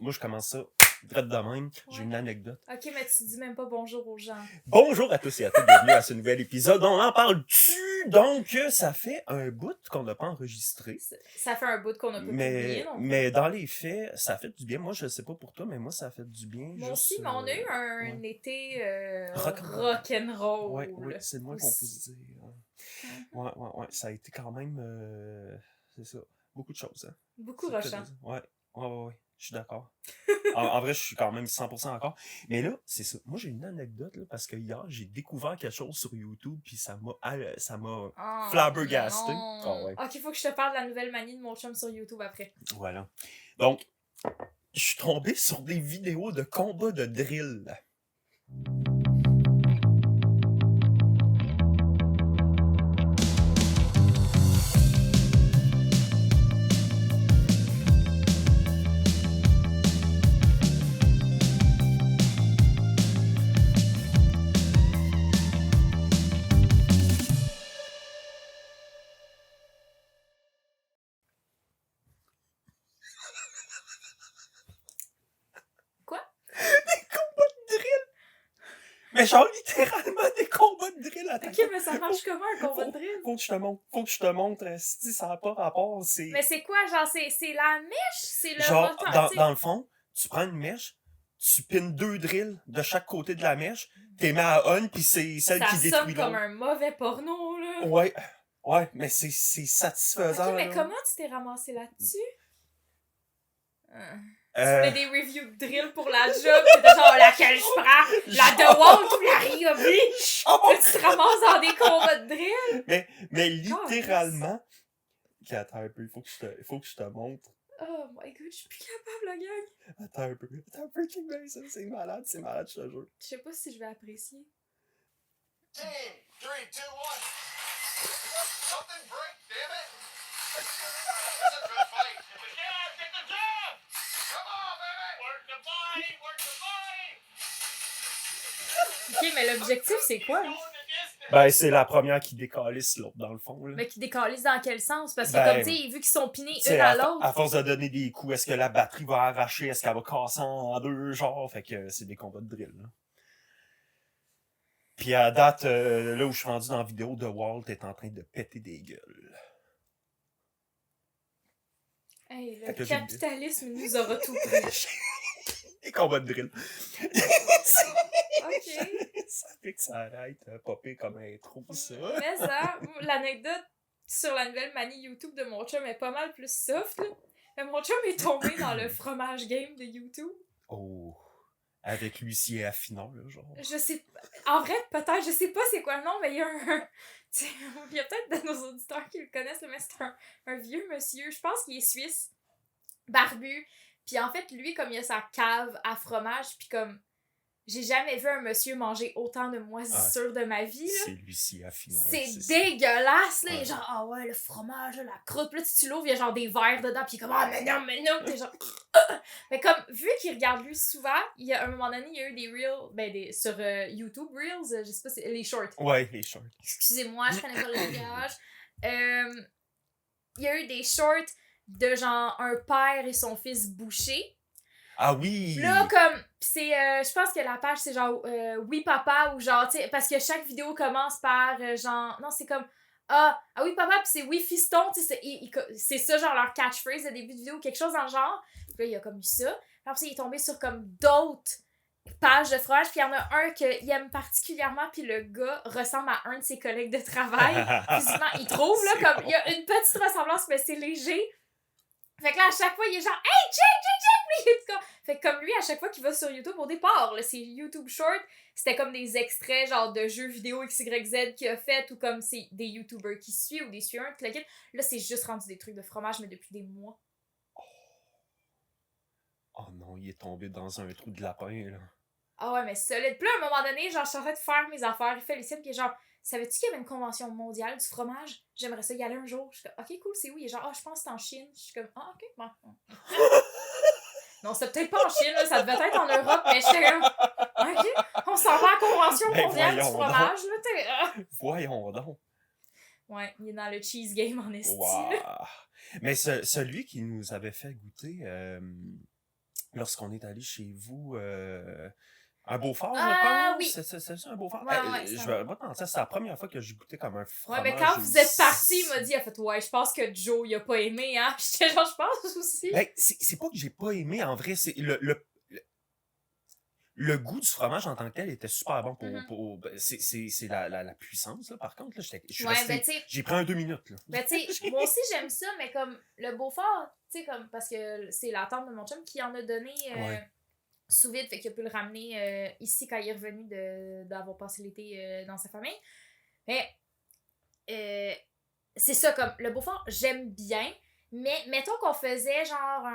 moi, je commence ça direct de même. J'ai une anecdote. Ok, mais tu dis même pas bonjour aux gens. Bonjour à tous et à toutes, bienvenue à ce nouvel épisode. On en parle-tu? Donc, ça fait un bout qu'on n'a pas enregistré. Ça fait un bout qu'on a pas publié, non? Mais dans les faits, ça fait du bien. Moi, je sais pas pour toi, mais moi, ça fait du bien. Moi aussi, mais on a eu un été rock'n'roll. Oui, c'est le moins qu'on puisse dire. Ouais. Ça a été quand même... c'est ça. Beaucoup de choses, hein. Beaucoup rushant. Ouais. Je suis d'accord. En vrai, je suis quand même 100% d'accord. Mais là, c'est ça. Moi, j'ai une anecdote, là, parce que hier, j'ai découvert quelque chose sur YouTube, puis ça m'a flabbergasté. Ouais. Ok, faut que je te parle de la nouvelle manie de mon chum sur YouTube après. Voilà. Donc, je suis tombé sur des vidéos de combats de drill. Mais genre, littéralement, des combats de drill à Ok, mais ça marche comment un combat de drill? Faut que je te montre, si ça n'a pas rapport, c'est... Mais c'est quoi, genre, c'est la mèche? C'est le genre, moteur, dans le fond, tu prends une mèche, tu pines 2 drills de chaque côté de la mèche, t'es mets à on, pis c'est celle qui détruit l'autre. Ça sonne comme un mauvais porno, là. Ouais, mais c'est satisfaisant. Ok, mais là. comment tu t'es ramassé là-dessus? Tu fais des reviews de drill pour la job, t'es genre laquelle je prends, la DeWalt ou la Ryobi? Tu te ramasses dans des combats de drill? Mais littéralement, attends un peu, il faut que je te montre. Oh my god, je suis plus capable, la gang. Attends un peu, check bien ça, c'est malade, je te jure. Je sais pas si je vais apprécier. Team, 3, 2, 1. Something break, damn it! It's a good fight. Get the job! Come on, baby! Work the body! Ok, mais l'objectif, c'est quoi? Hein? Ben, c'est la première qui décalisse l'autre, dans le fond. Là. Mais qui décalisse dans quel sens? Parce que, comme, tu sais, vu qu'ils sont pinés une à l'autre. À force de donner des coups, est-ce que la batterie va arracher? Est-ce qu'elle va casser en deux, genre? Fait que c'est des combats de drill, là. Puis à date, là où je suis rendu dans la vidéo, DeWalt est en train de péter des gueules. Hey, le capitalisme nous aura tout pris. Des combats de drill. Ok. Ça fait que ça arrête popper comme intro, ça. Mais ça, l'anecdote sur la nouvelle manie YouTube de mon chum est pas mal plus soft, là. Mais mon chum est tombé dans le fromage game de YouTube. Oh. Avec Lucie Affineur, là, genre. Je sais pas. En vrai, peut-être, je sais pas c'est quoi le nom, mais il y a il y a peut-être de nos auditeurs qui le connaissent, mais c'est un vieux monsieur, je pense qu'il est suisse, barbu. Puis en fait, lui, comme il a sa cave à fromage, puis comme j'ai jamais vu un monsieur manger autant de moisissures de ma vie, là. C'est Lucie Affineur. C'est dégueulasse, là. Ouais. Genre, ah ouais, le fromage, là, la croûte. Puis là, tu l'ouvres, il y a genre des verres dedans. Puis il est comme, ah, mais non. T'es genre, mais comme, vu qu'il regarde lui souvent, il y a un moment donné, il y a eu des reels, sur YouTube, reels, je sais pas, c'est les shorts. Ouais, les shorts. Excusez-moi, je connais pas le langage. Il y a eu des shorts de genre un père et son fils boucher. Ah oui! Là, comme, c'est, je pense que la page, c'est genre, oui papa, ou genre, tu sais, parce que chaque vidéo commence par, genre, non, c'est comme, ah oui papa, pis c'est oui fiston, tu sais, c'est ça, genre, leur catchphrase de début de vidéo, quelque chose dans le genre. Puis là, il a comme eu ça. Puis après, il est tombé sur, comme, d'autres pages de fromage, puis il y en a un qu'il aime particulièrement, puis le gars ressemble à un de ses collègues de travail. Physiquement, il trouve, là, comme, il y a une petite ressemblance, mais c'est léger. Fait que là, à chaque fois, il est genre, hey, check! Fait que comme lui, à chaque fois qu'il va sur YouTube, au départ, là, c'est YouTube Short, c'était comme des extraits, genre, de jeux vidéo XYZ qu'il a fait, ou comme c'est des YouTubers qui suivent, ou des suiveurs qui le quittent. Là, c'est juste rendu des trucs de fromage, mais depuis des mois. Oh non, il est tombé dans un trou de lapin, là. Ah ouais, mais solide. Puis là, à un moment donné, genre, je suis en train de faire mes affaires, il fait les siennes, pis genre, savais-tu qu'il y avait une convention mondiale du fromage? J'aimerais ça y aller un jour. Je suis comme, ok, cool, c'est où? Il est genre, je pense que c'est en Chine. Je suis comme, ok, bon. Non, c'était peut-être pas en Chine, là, ça devait être en Europe, mais j'étais comme, ok, on s'en va à la convention mondiale du fromage, là, Voyons donc. Ouais, il est dans le cheese game en esti. Wow. Mais celui qui nous avait fait goûter lorsqu'on est allé chez vous, un Beaufort, Ah, je pense. oui. C'est un Beaufort. Ouais, Je c'est vais pas te mentir, c'est la première fois que j'ai goûté comme un Ouais, fromage. mais quand vous êtes partis, il m'a aussi. dit, il a fait, ouais, je pense que Joe, il a pas aimé, hein. J'étais genre, je pense aussi. Ben, c'est pas que j'ai pas aimé, en vrai, c'est le goût du fromage en tant que tel était super bon Mhm. ben, c'est la puissance, là, par contre. Là, je suis Ouais, resté. ben, tu sais, J'ai pris un 2 minutes, là. ben, tu sais, moi aussi, j'aime ça, mais comme le Beaufort, tu sais, comme, parce que c'est la tante de mon chum qui en a donné Ouais. sous vide, fait qu'il a pu le ramener ici quand il est revenu d'avoir passé l'été dans sa famille. Mais, c'est ça, comme, le Beaufort, j'aime bien, mais mettons qu'on faisait genre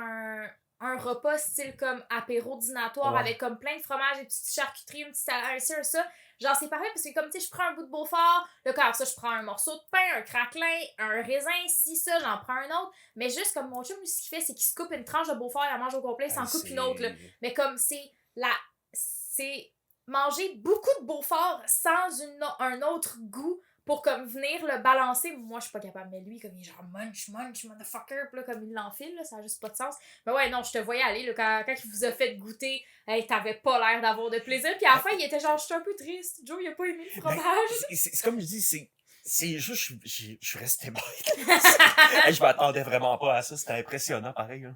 un repas style comme apéro dînatoire Ouais. avec comme plein de fromage, des petites charcuteries, une petite salade, ça. Genre, c'est parfait parce que comme, tu sais, je prends un bout de Beaufort, là, comme ça, je prends un morceau de pain, un craquelin, un raisin, si ça, j'en prends un autre. Mais juste comme mon chum, lui, ce qu'il fait, c'est qu'il se coupe une tranche de Beaufort, il la mange au complet, il s'en Hey, coupe une autre, là. c'est- Mais comme, c'est manger beaucoup de Beaufort sans un autre goût pour comme venir le balancer. Moi, je suis pas capable. Mais lui, comme il est genre munch, motherfucker, pis là, comme il l'enfile, là, ça a juste pas de sens. Mais ouais, non, je te voyais aller, là, quand il vous a fait goûter, hey, t'avais pas l'air d'avoir de plaisir. Puis à la fin, il était genre, je suis un peu triste. Joe, il a pas aimé le Ben, fromage. c'est comme je dis, c'est juste, je suis resté bête. Hey, je m'attendais vraiment pas à ça, c'était impressionnant, pareil. Là.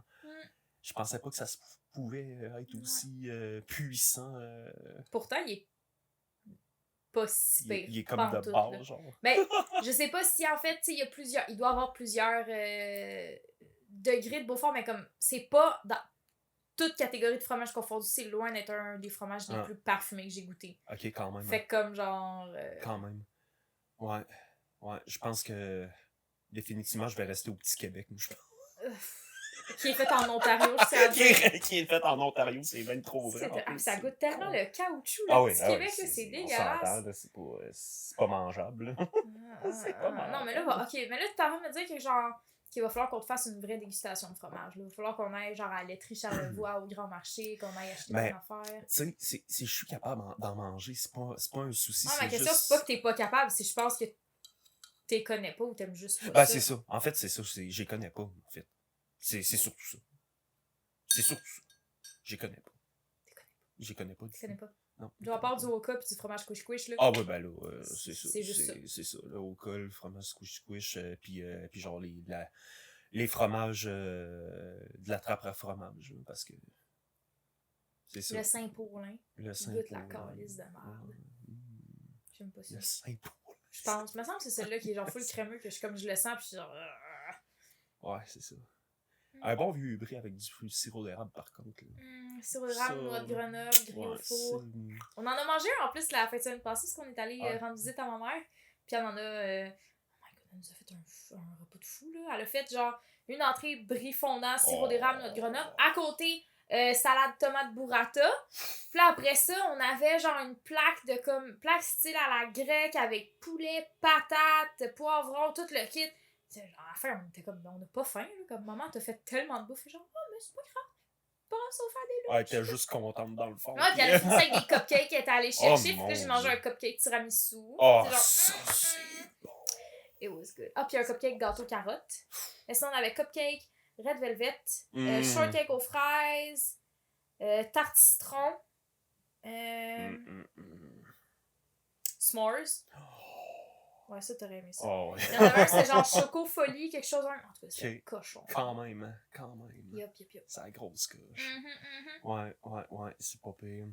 Je pensais pas que ça se pouvait être aussi puissant. Pourtant, il est pas si pire. Il est comme pas en de tout, base, là. genre. Ben, je sais pas si en fait, tu sais, il doit y avoir plusieurs degrés de Beaufort, mais comme, c'est pas dans toute catégorie de fromage confondu, c'est loin d'être un des fromages les plus parfumés que j'ai goûté. Ok, quand même. Fait que comme genre. Quand même. Ouais. Ouais, je pense que définitivement, je vais rester au Petit Québec. Je pense. Qui est fait en Ontario, je sais à dire. Qui est fait en Ontario, c'est bien trop vrai. en plus, Ça c'est goûte tellement con. le caoutchouc, le Ah oui, petit ah oui, Québec, là, c'est on dégueulasse. s'entend, là, c'est pas mangeable. Là. C'est pas mangeable. Non, mais là, ok, mais là, t'es en train de me dire que genre, qu'il va falloir qu'on te fasse une vraie dégustation de fromage. Là. Il va falloir qu'on aille genre à la laiterie Charlevoix au Grand Marché, qu'on aille acheter Ben, plein d'affaires. Tu sais, si je suis capable d'en manger, c'est pas un souci. Non, c'est ma question, juste... c'est pas que t'es pas capable, c'est je pense que t'es connais pas ou t'aimes juste pas Ben, ça. c'est ça. En fait, c'est ça. J'y connais pas, en fait. C'est surtout ça. C'est surtout ça. J'y connais pas. J'y connais pas du Tu connais tout. pas. Non. Genre, à part du Oka pis du fromage couche-couche, là. Ah ouais, ben là, c'est ça. C'est juste ça. C'est ça. Là, au col, le fromage squish-squish, puis genre les fromages de la trappe à fromage, là, parce que c'est ça. Le Saint-Paulin. Le Il goûte la calice de merde. J'aime pas ça. Le Saint-Paulin. Je pense. Il me semble que c'est celui-là qui est genre full crémeux, que comme je le sens, pis je suis genre. Ouais, c'est ça. Un bon vieux brie avec du sirop d'érable, par contre. Sur le rame, noix de Grenoble, grillé au four. On en a mangé un en plus la fin de semaine passée, parce qu'on est allé rendre visite à ma mère. Puis elle en a. Oh my god, elle nous a fait un repas de fou, là. Elle a fait genre une entrée brie fondant, sirop d'érable, noix de Grenoble. À côté, salade tomate burrata. Puis là, après ça, on avait genre une plaque style à la grecque avec poulet, patates, poivron, tout le kit. Genre, à la fin, on était comme, on n'a pas faim, là. Comme maman, t'as fait tellement de bouffe. Genre, oh, mais c'est pas grave. Pas grave, ça va faire des Ouais, t'es juste contente dans le fond. Ouais, puis elle a fini ça avec des cupcakes qu'elle était allée chercher. Oh, puis là, j'ai mon mangé Dieu. un cupcake tiramisu. Oh, C'est genre, ça, c'est bon. It was good. Ah, puis un cupcake gâteau carotte. Et sinon, on avait cupcake, red velvet, shortcake aux fraises, tarte citron, s'mores. Ouais, ça, t'aurais aimé ça. Oh, ouais. Il y en avait un, c'était genre choco folie, quelque chose. En tout cas, c'est Ok. cochon. Quand même, hein. Quand même. Yup. C'est la grosse coche. Ouais, c'est pas pire.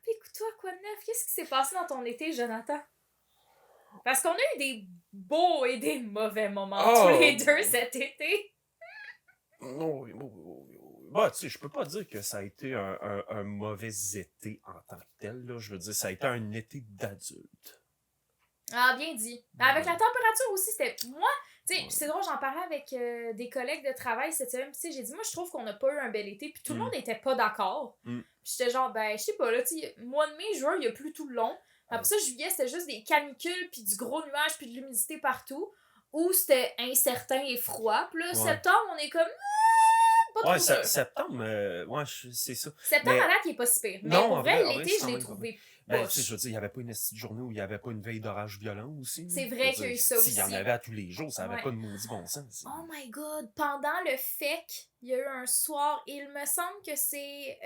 Puis écoute-toi, quoi de neuf? Qu'est-ce qui s'est passé dans ton été, Jonathan? Parce qu'on a eu des beaux et des mauvais moments tous les deux cet été. Non, bah, tu sais, je peux pas dire que ça a été un mauvais été en tant que tel, là. Je veux dire, ça a été un été d'adulte. Ah, bien dit. Avec la température aussi, c'était... Moi, tu sais, c'est drôle, j'en parlais avec des collègues de travail cette semaine. Tu sais, j'ai dit, moi, je trouve qu'on n'a pas eu un bel été. Puis tout le monde n'était pas d'accord. Puis j'étais genre, ben, je sais pas, là, tu sais, mois de mai, juin, il y a plus tout le long. Après ça, juillet, c'était juste des canicules, puis du gros nuage, puis de l'humidité partout. Ou c'était incertain et froid. Puis là, septembre, on est comme... pas trop sûr. Septembre, ouais, c'est ça. Septembre, Mais- à date, il est pas si pire. Mais Non, pour en vrai, vrai, l'été, c'est je quand l'ai même trouvé Ben, poche. tu sais, je veux dire, il n'y avait pas une petite journée où il n'y avait pas une veille d'orage violent aussi. C'est là. vrai Je veux qu'il y a dire, eu ça s'il y en aussi. avait à tous les jours, ça n'avait Ouais. pas de maudit bon sens. c'est- Oh my god, pendant le FEC, il y a eu un soir, il me semble que c'est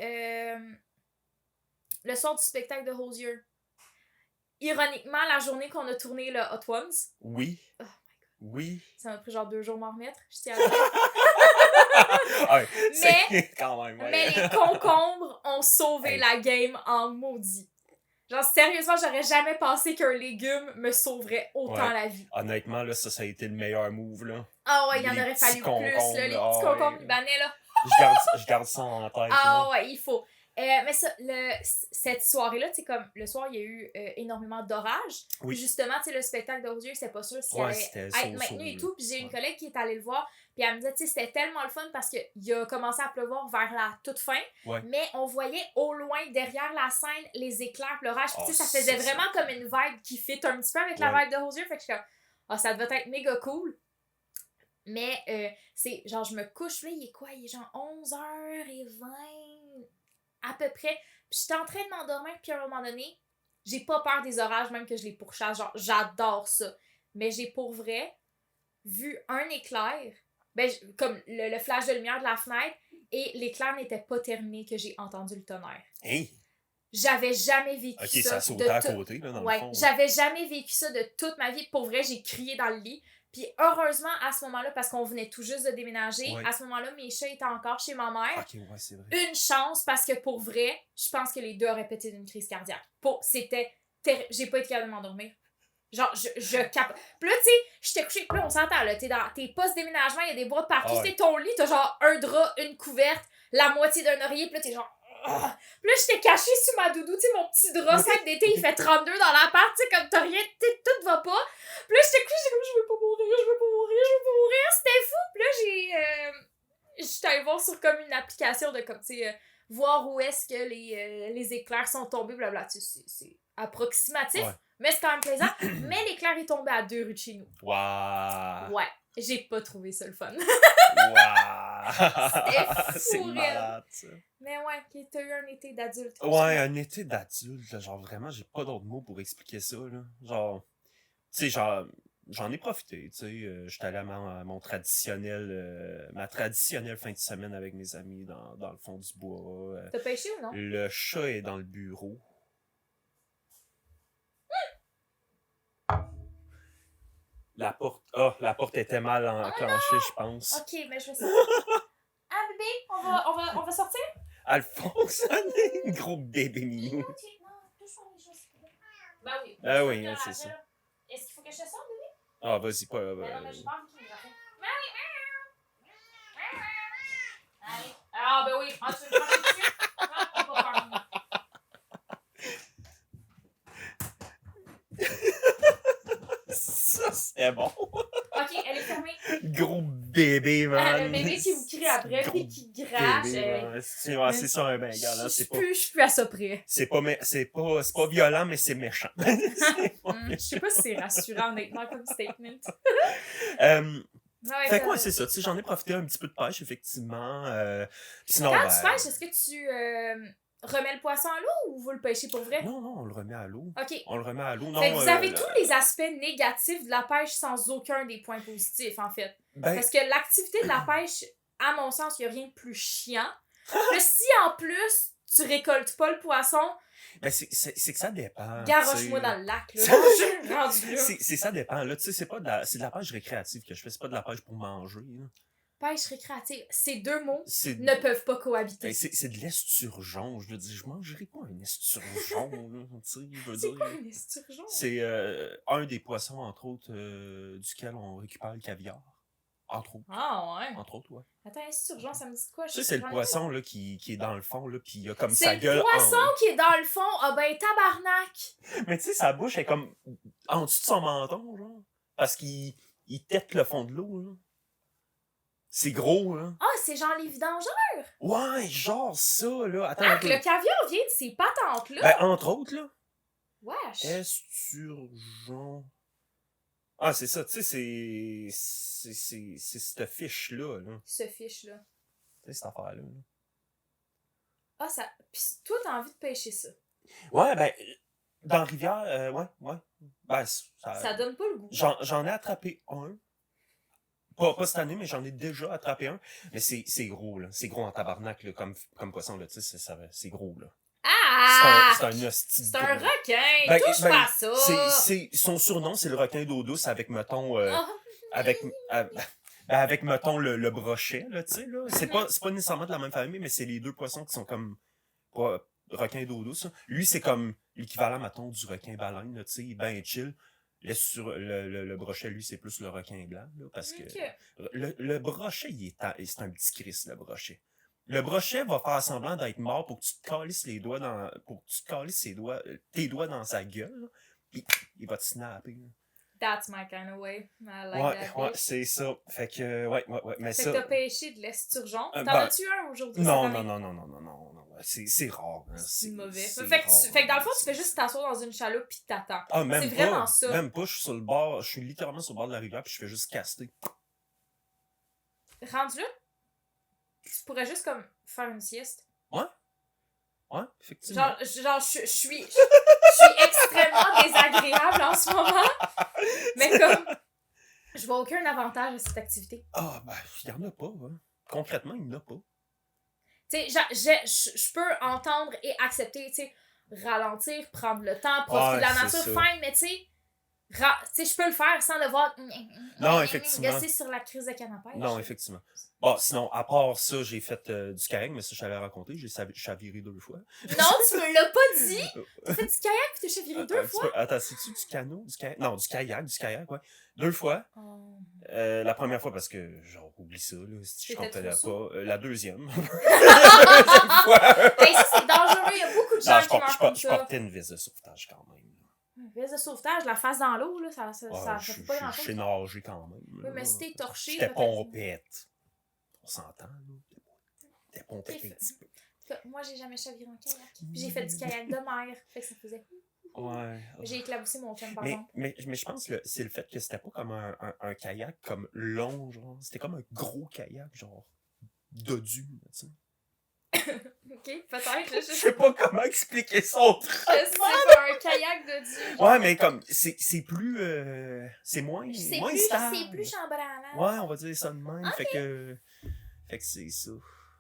le soir du spectacle de Hozier. Ironiquement, la journée qu'on a tourné le Hot Ones, Oui. Oh Oui. ça m'a pris genre 2 jours à m'en remettre, je tiens à le dire. Ah ouais, c'est quand même. Ouais. Mais les concombres ont sauvé Hey. la game en maudit. Genre, sérieusement, j'aurais jamais pensé qu'un légume me sauverait autant Ouais. la vie. Honnêtement, là, ça a été le meilleur move. Là. Ah ouais, il y en Les aurait petits fallu plus, concombres, là, les là, petits ah concombres ouais. libanais, là. Je garde ça en tête. Ah là. ouais, il faut. Mais ça, cette soirée-là, tu sais, comme le soir, il y a eu énormément d'orages. Oui. Puis justement, tu sais, le spectacle d'Audieux, c'était pas sûr s'il Ouais, allait c'était être so-so, maintenu et là. tout. Puis j'ai une Ouais. collègue qui est allée le voir. Puis elle me disait, tu sais, c'était tellement le fun parce qu'il a commencé à pleuvoir vers la toute fin. Ouais. Mais on voyait au loin, derrière la scène, les éclairs, puis l'orage. Puis tu sais, Oh, ça faisait ça, vraiment comme une vibe qui fit un petit peu avec la Ouais. vibe de Audieux. Fait que je suis comme, ah, ça devait être méga cool. Mais c'est genre, je me couche, là, il est quoi? Il est genre 11h20 à peu près. Puis j'étais en train de m'endormir, puis à un moment donné, j'ai pas peur des orages, même que je les pourchasse. Genre, j'adore ça. Mais j'ai pour vrai vu un éclair, ben, comme le flash de lumière de la fenêtre, et l'éclair n'était pas terminé que j'ai entendu le tonnerre. Hey! J'avais jamais vécu Ok, ça. ça sautait à tout- côté, là, dans Ouais, le fond. j'avais jamais vécu ça de toute ma vie. Pour vrai, j'ai crié dans le lit. Puis heureusement, à ce moment-là, parce qu'on venait tout juste de déménager, Ouais. à ce moment-là, mes chats étaient encore chez ma mère. Ok, ouais, c'est vrai. Une chance, parce que pour vrai, je pense que les deux auraient pété d'une crise cardiaque. C'était terrible. J'ai pas été capable de m'endormir. Genre, je cap. Puis là, tu sais, j'étais couchée. Puis là, on s'entend, là. T'es dans tes postes déménagement, il y a des bois de partout. Ah ouais. C'est ton lit, t'as genre un drap, une couverte, la moitié d'un oreiller. Puis là, t'es genre. Ah. Puis là, j'étais cachée sous ma doudou, tu sais, mon petit drap sac d'été, il fait 32 dans l'appart, tu sais, comme t'as rien, tu sais, tout va pas. Puis là, j'étais couchée, j'étais comme, je veux pas mourir, je veux pas mourir, je veux pas mourir. C'était fou. Puis là, j'étais allée voir sur comme une application de, comme, tu sais, voir où est-ce que les éclairs sont tombés, blablabla. Tu sais, c'est approximatif, Ouais. mais c'est quand même plaisant. Mais l'éclair est tombé à 2 rues de chez nous. Waouh! Ouais, j'ai pas trouvé ça le fun. Waouh! C'était C'est fou, malade, ça. Mais ouais, t'as eu un été d'adulte. Ouais, un été d'adulte, là, genre vraiment, j'ai pas d'autres mots pour expliquer ça, là. Genre, tu sais, genre, j'en ai profité, tu sais, j'étais allé à mon traditionnel, ma traditionnelle fin de semaine avec mes amis dans le fond du bois. T'as pêché ou non? Le chat est dans le bureau. La porte était mal enclenchée, je pense. Ok, mais je vais sortir. Ah, bébé, on va sortir? Alphonse, gros bébé mignon. Non, touche-moi les choses. Ben oui. Ben oui, Je vais c'est sortir, ça. là. Est-ce qu'il faut que je te sorte, bébé? Ah, vas-y, pas. Ben non, mais j'ai pas envie qu'il me gratte. Allez. Ah, ben oui. Ah, tu veux me cracher dessus? Non, on va faire. Ça, c'est bon. Ok, elle est fermée. Gros bébé, man. Le bébé qui vous crie après, Gros puis qui crache. bébé, man. C'est ça un Bengale, hein, Je c'est pas. suis plus à ça près. C'est pas violent, mais c'est méchant. C'est pas Je sais pas si c'est rassurant, honnêtement, comme statement. Euh, Ouais, fait quoi, c'est ça, tu sais, j'en ai profité un petit peu de pêche, effectivement. Sinon, Quand ben, tu pêches, est-ce que tu remets le poisson à l'eau ou vous le pêchez pour vrai? Non, on le remet à l'eau. Ok. On le remet à l'eau. Non, Fait que vous avez là, tous les aspects négatifs de la pêche sans aucun des points positifs, en fait. ben, Parce que l'activité de la pêche, à mon sens, il n'y a rien de plus chiant. Là, si en plus, tu récoltes pas le poisson, ben c'est que ça dépend. garoche-moi tu sais. dans le lac, là. Ça- Je suis rendue là. C'est ça dépend. Là, tu sais, c'est de la pêche récréative que je fais, c'est pas de la pêche pour manger. Là. Pêche récréative, ces deux mots C'est ne peuvent pas cohabiter. ben, c'est de l'esturgeon. Je veux dire, je mangerai pas un esturgeon. Là, tu sais, je veux C'est dire. quoi un esturgeon? C'est un des poissons, entre autres, duquel on récupère le caviar. Entre autres. Ah ouais. Entre autres, ouais. Attends, esturgeon, ça me dit de quoi? Tu sais, c'est le poisson là, qui est dans le fond, là, pis il a comme C'est sa le gueule poisson qui est dans le fond. Ah ben, tabarnak! Mais tu sais, sa bouche est comme en dessous de son menton, genre. Parce qu'il tète le fond de l'eau, là. C'est gros, là. Ah, c'est genre les vidangeurs! Ouais, genre ça, là. Attends Ah, un que peu. le caviar vient de ces patentes-là! Ben, entre autres, là. Wesh! Esturgeon. Ah, c'est ça, tu sais, c'est cette fiche-là, là. Ce fiche-là. sais, cette affaire-là. Là. Ah, ça. Pis toi, t'as envie de pêcher ça. Ouais, ben, dans Rivière, ouais. Ben, Ça donne pas le goût. j'en ai attrapé un. Pas cette année, mais j'en ai déjà attrapé un. Mais c'est gros, là. C'est gros en tabarnak, là, comme poisson, là. Tu sais, c'est gros, là. Ah! C'est un hostie. C'est un requin! Ben, Touche ben, pas à ça! son surnom, c'est le requin d'eau douce avec, mettons, Ah, avec, avec, mettons, le brochet, là, tu sais, là. C'est pas nécessairement de la même famille, mais c'est les deux poissons qui sont comme, pas, requin d'eau douce, là. Lui, c'est comme l'équivalent, mettons, du requin baleine, là, tu sais, il est ben chill. Le brochet, lui, c'est plus le requin blanc, là, parce que ok. le brochet, c'est un petit Chris, le brochet. Le brochet va faire semblant d'être mort pour que tu te calisses tes doigts dans sa gueule, là, pis il va te snapper, là. That's my kind of way. I like that Ouais, bitch. c'est ça. Fait que, ouais, mais Fait ça... que t'as pêché de l'esturgeon. T'en ben, as-tu un aujourd'hui? Non, cette année? non. C'est rare. Hein. C'est mauvais. C'est Fait que, rare, fait que dans le fond, hein. tu fais juste t'asseoir dans une chaloupe pis t'attends. Ah, C'est vraiment ça. Même pas, je suis sur le bord, je suis littéralement sur le bord de la rivière puis je fais juste caster. Rendu là, tu pourrais juste comme faire une sieste. Ouais, effectivement. Genre je suis extrêmement désagréable en ce moment. Mais comme, je vois aucun avantage à cette activité. Ah, ben, il y en a pas, hein. Concrètement, il n'y en a pas. Tu sais, je peux entendre et accepter, tu sais, ralentir, prendre le temps, profiter de la Ouais, nature, c'est ça. fine, mais tu sais, je peux le faire sans devoir Non, effectivement. gosser sur la crise de canne à pêche. Non, effectivement. Bon, sinon, à part ça, j'ai fait du kayak, mais ça, je t'avais raconté, j'ai chaviré 2 fois. Non, tu me l'as pas dit! T'as fait du kayak pis t'as chaviré 2 Un petit fois? peu. Attends, c'est-tu du canot? Du kayak? Non, du kayak, ouais. 2 fois. Oh. La première fois parce que, genre, oublie ça, là, si je T'étais comprenais trop pas. La deuxième. La deuxième fois. Hey, ça c'est dangereux, il y a beaucoup de gens Non, qui meurent comme je ça. portais une veste de sauvetage quand même. Une veste de sauvetage, la face dans l'eau, là, ça Je fait pas grand je chose. sais nager quand même. Oui, là. mais si t'es torché, J'étais peut-être. pompette. On s'entend, là. T'es pompette un petit peu. En tout cas, moi, j'ai jamais chaviré en kayak. Puis j'ai fait du kayak de mer. Fait que ça faisait. Ouais. J'ai éclaboussé mon chum, par Mais, exemple. mais, mais je pense que c'est le fait que c'était pas comme un kayak comme long, genre. C'était comme un gros kayak, genre, dodu, tu sais. Ok, peut-être. Je sais pas comment expliquer ça autrement. C'est pas un kayak de Dieu. Ouais, mais comme, c'est plus, c'est moins stable. C'est plus chambranlant. Ouais, on va dire ça de même. Fait que c'est ça.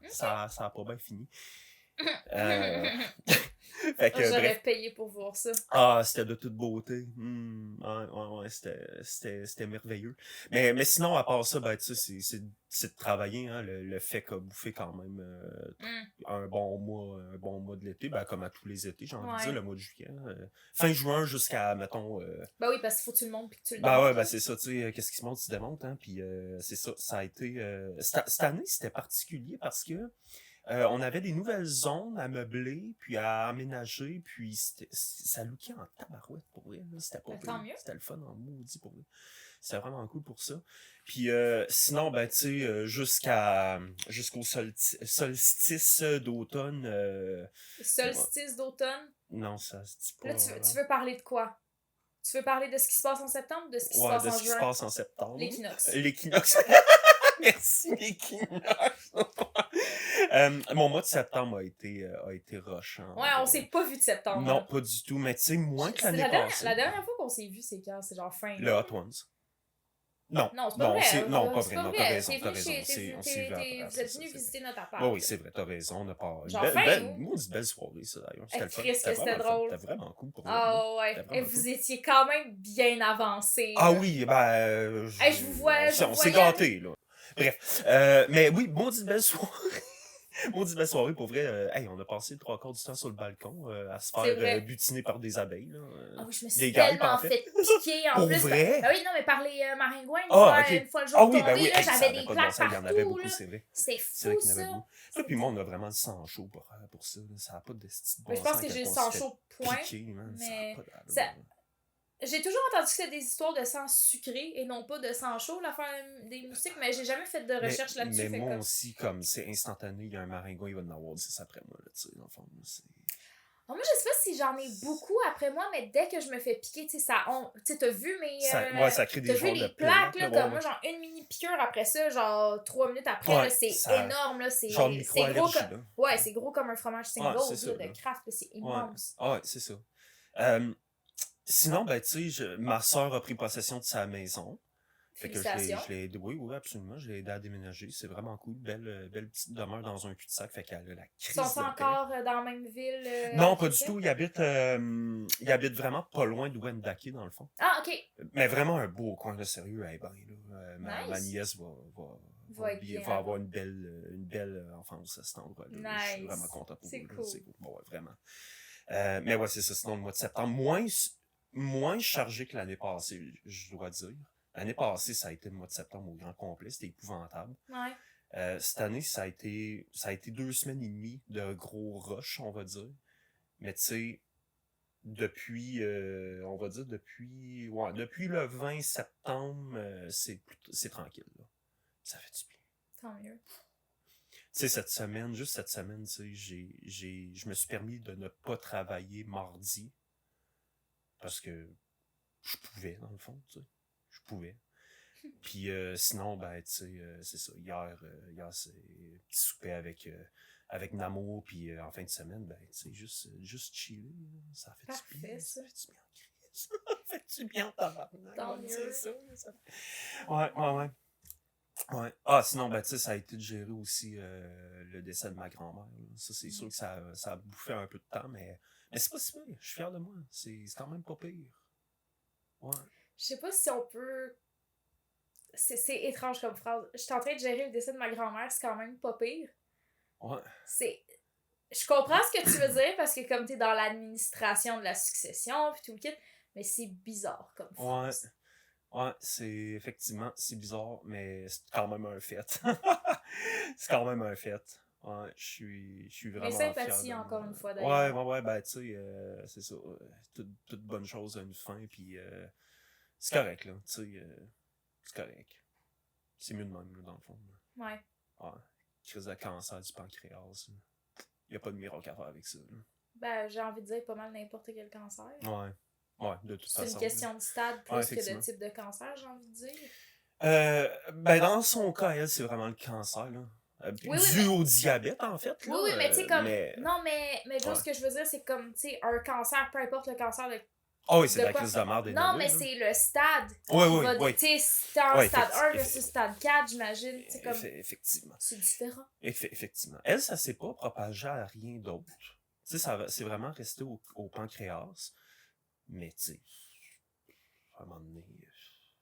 Ça a pas bien fini. Fait que, J'aurais bref. payé pour voir ça. Ah, c'était de toute beauté. Ouais, c'était merveilleux. Mais sinon, à part ça, ben, tu sais, c'est de travailler, hein, le fait qu'a bouffé quand même un bon mois de l'été, ben, comme à tous les étés, j'ai envie de dire, le mois de juillet. Fin juin jusqu'à, mettons... Ben oui, parce qu'il faut que tu le montes puis que tu le Ben démontes. ouais, ben c'est ça, tu sais, qu'est-ce qui se monte, tu démontes, hein, puis c'est ça, ça a été... cette année, c'était particulier parce que on avait des nouvelles zones à meubler, puis à aménager, puis ça lookait en tabarouette pour vrai, là, c'était pas Ben, pire. tant mieux. C'était le fun en maudit pour vrai. C'était vraiment cool pour ça. Puis sinon, ben tu sais, jusqu'au solstice d'automne... Solstice d'automne. non, ça se dit pas. Là, tu veux parler de quoi? Tu veux parler de ce qui se passe en septembre ou de ce qui se Ouais, passe de en ce qui se juin? passe en septembre. L'équinoxe. L'équinoxe. Merci, l'équinoxe. Mon mois de septembre a été rush. Hein, Ouais, on s'est pas vu de septembre. Non, hein. pas du tout. Mais tu sais, moins que l'année La passée. dernière fois qu'on s'est vu, c'est quand? C'est genre fin. Le Hot Ones. Non. Non, c'est pas vrai. Non, pas C'est vrai. Non, vrai. t'as raison. T'es T'as venu raison. chez- On s'est vu après, Vous c'est êtes ça, venu c'est visiter notre appart. vrai. Oui, c'est vrai, t'as raison. On a pas... Genre fin, ou? Maudite belle soirée, ça, d'ailleurs. C'était le fun. Christ, que c'était vraiment le fun. drôle. C'était vraiment cool pour nous. Ah ouais. C'était Et vraiment vous cool. étiez quand même bien avancés. Ah là. oui, ben... Hey, je vous vois- je On vous s'est voyais. gâtés, là. Bref. Mais oui, maudite belle soirée. Maudite belle soirée, pour vrai. Hey, on a passé le 3/4 du temps sur le balcon à se C'est vrai. faire butiner par des abeilles, là. Ah oui, je me Des suis guêpes, tellement en fait. fait piquer en Pour plus. vrai? Ben oui, non, mais par les maringouins, Ah, ok. une fois le jour Ah oui, tombé, ben oui, là, hey, ça j'avais avait des pas de bon plaques sens, il y en avait partout. beaucoup, Là. c'est vrai. C'est C'est vrai fou, qu'il y en avait ça. beaucoup. Ça, puis moi, on a vraiment le sang chaud pour ça. Là. Ça n'a pas de style bon Mais je pense sens que à quel j'ai le point sang on se chaud, fait point. piquer, man. Ça a mais pas d'allure, ça- là. J'ai toujours entendu que c'était des histoires de sang sucré et non pas de sang chaud, l'affaire des moustiques, mais j'ai jamais fait de recherche là-dessus. Mais fait moi comme- aussi, comme c'est instantané, il y a un maringouin, il va en avoir 10 après moi, là, tu sais, dans le fond. C'est... Oh, moi, je sais pas si j'en ai beaucoup après moi, mais dès que je me fais piquer, tu sais, tu sais, t'as vu mes. Ça crée T'as des vu genres de les plaques, plaques, là, là, comme ouais, moi, ouais. genre une mini piqûre après ça, genre 3 minutes après, là, Ouais, c'est ça... énorme, là, Genre de c'est gros micro-allergie, comme. là. Ouais, c'est gros comme un fromage Ouais, c'est single, ça, là, là. de Kraft, là, c'est Ouais, immense. ouais, c'est ça. Euh, Sinon, ben, tu sais, ma soeur a pris possession de sa maison. Fait que Félicitations. je l'ai aidé, oui, oui, absolument, je l'ai aidé à déménager. C'est vraiment cool. Belle petite demeure dans un cul-de-sac. Fait qu'elle a la crise Sont-ils de paix. encore dans la même ville Non, pas que du toi? tout. Il habite vraiment pas loin de Wendake, dans le fond. Ah, ok. Mais vraiment un beau coin, là, sérieux. Eh ben, là, ma Nice. nièce Va être bien va avoir là-bas. une belle enfance à cet endroit-là. Là. Je suis Nice. vraiment content pour C'est eux. Là. cool. C'est cool. Bon, ouais, vraiment. Mais ouais, c'est ça. Sinon, le mois de septembre, moins chargé que l'année passée, je dois dire. L'année passée, ça a été le mois de septembre au grand complet. C'était épouvantable. Ouais. Cette année, ça a été 2 semaines et demie de gros rush, on va dire. Mais tu sais, depuis le 20 septembre, c'est tranquille, là. Ça fait du bien. Tant mieux. Tu sais, cette semaine, tu sais, je me suis permis de ne pas travailler mardi. Parce que je pouvais, dans le fond, tu sais. Je pouvais. Puis sinon, ben, tu sais, c'est ça. Hier c'est un petit souper avec Namo, puis en fin de semaine, ben, tu sais, juste chiller, là. Ça fait Parfait, du bien. ça. Ça fait du bien en crise. Ça fait du bien en tabarnak. Tant Ouais, mieux. c'est ça. Ouais. Ouais. Ah, sinon, ben, tu sais, ça a été de gérer aussi le décès de ma grand-mère. Là. Ça, c'est sûr que ça a bouffé un peu de temps, mais c'est pas si pire. Je suis fier de moi. C'est quand même pas pire. Ouais. Je sais pas si on peut. C'est étrange comme phrase. Je suis en train de gérer le décès de ma grand-mère, c'est quand même pas pire. Ouais. C'est. Je comprends ce que tu veux dire parce que comme t'es dans l'administration de la succession pis tout le kit, mais c'est bizarre comme phrase. Ouais, c'est bizarre, mais c'est quand même un fait. C'est quand même un fait. Ouais, je suis Mes vraiment fier sympathies de encore moi. une fois d'ailleurs. Ouais, ben tu sais, c'est ça. Toute bonne chose a une fin, puis c'est correct, là. Tu sais, c'est correct. C'est mieux de même, là, dans le fond. Là. Ouais. Ouais, crise de cancer du pancréas. Il n'y a pas de miracle à faire avec ça. Là. Ben, j'ai envie de dire pas mal n'importe quel cancer. Ouais, de toute C'est façon. une question de stade plus Ouais, que de effectivement. type de cancer, j'ai envie de dire. Ben dans son cas, elle, c'est vraiment le cancer, là. Oui, Dû mais- au diabète, en fait, là. Oui, mais tu sais, comme. Mais... Non, mais Joe, Ouais. ce que je veux dire, c'est comme, tu sais, un cancer, peu importe le cancer de. Ah oui, c'est de de la quoi? crise de merde. Non, mais c'est le stade. Oui. Tu sais, si t'es en Ouais, stade 1 effecti- versus stade 4, j'imagine. C'est comme. Effectivement. C'est différent. Effectivement. Elle, ça s'est pas propagé à rien d'autre. Tu sais, c'est vraiment resté au pancréas. Mais, tu sais, à un moment donné...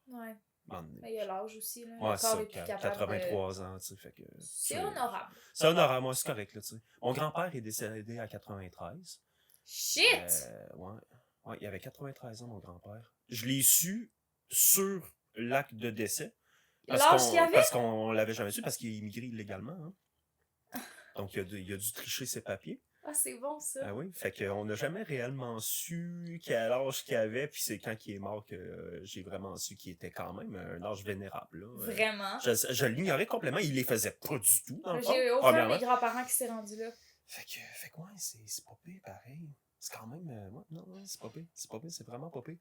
Ouais. un moment donné. Mais il y a l'âge aussi, là. Ouais, Le c'est corps ça, est plus capable 83 ans, tu sais, fait que... C'est honorable. C'est honorable, moi, c'est correct, là, tu sais. Mon grand-père est décédé à 93. Shit! Ouais, il avait 93 ans, mon grand-père. Je l'ai su sur l'acte de décès. L'âge qu'il avait? Parce qu'on l'avait jamais su, parce qu'il est immigré illégalement. Hein. Donc, il a dû tricher ses papiers. Ah, c'est bon, ça. Ah oui, fait qu'on n'a jamais réellement su quel âge qu'il avait, puis c'est quand il est mort que j'ai vraiment su qu'il était quand même un âge vénérable. Là. Vraiment. Je l'ignorais complètement, il les faisait pas du tout, dans le fond. J'ai aucun de premièrement. mes grands-parents qui s'est rendu là. Fait que ouais, c'est pas pire, pareil. C'est quand même, ouais, non, c'est pas pire, c'est vraiment pas pire.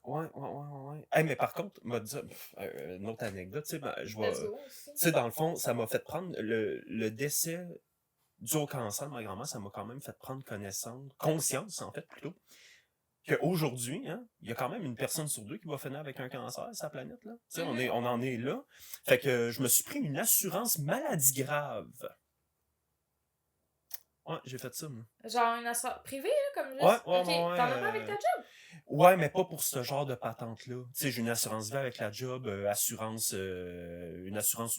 Ouais. Hey, mais par contre, m'a dit, une autre anecdote, tu sais, ben, je vois, Let's go, tu aussi. sais, dans le fond, ça m'a fait prendre le décès dû au cancer de ma grand-mère, ça m'a quand même fait prendre conscience, en fait, plutôt, qu'aujourd'hui, hein, il y a quand même une personne sur 2 qui va finir avec un cancer, sa planète, là. Tu sais, on en est là. Fait que je me suis pris une assurance maladie grave. Ouais, j'ai fait ça, moi. Genre une assurance privée, là, comme juste. Ouais, Ok, t'en as pas avec ta job? Ouais, mais pas pour ce genre de patente-là. Tu sais, j'ai une assurance vie avec la job, une assurance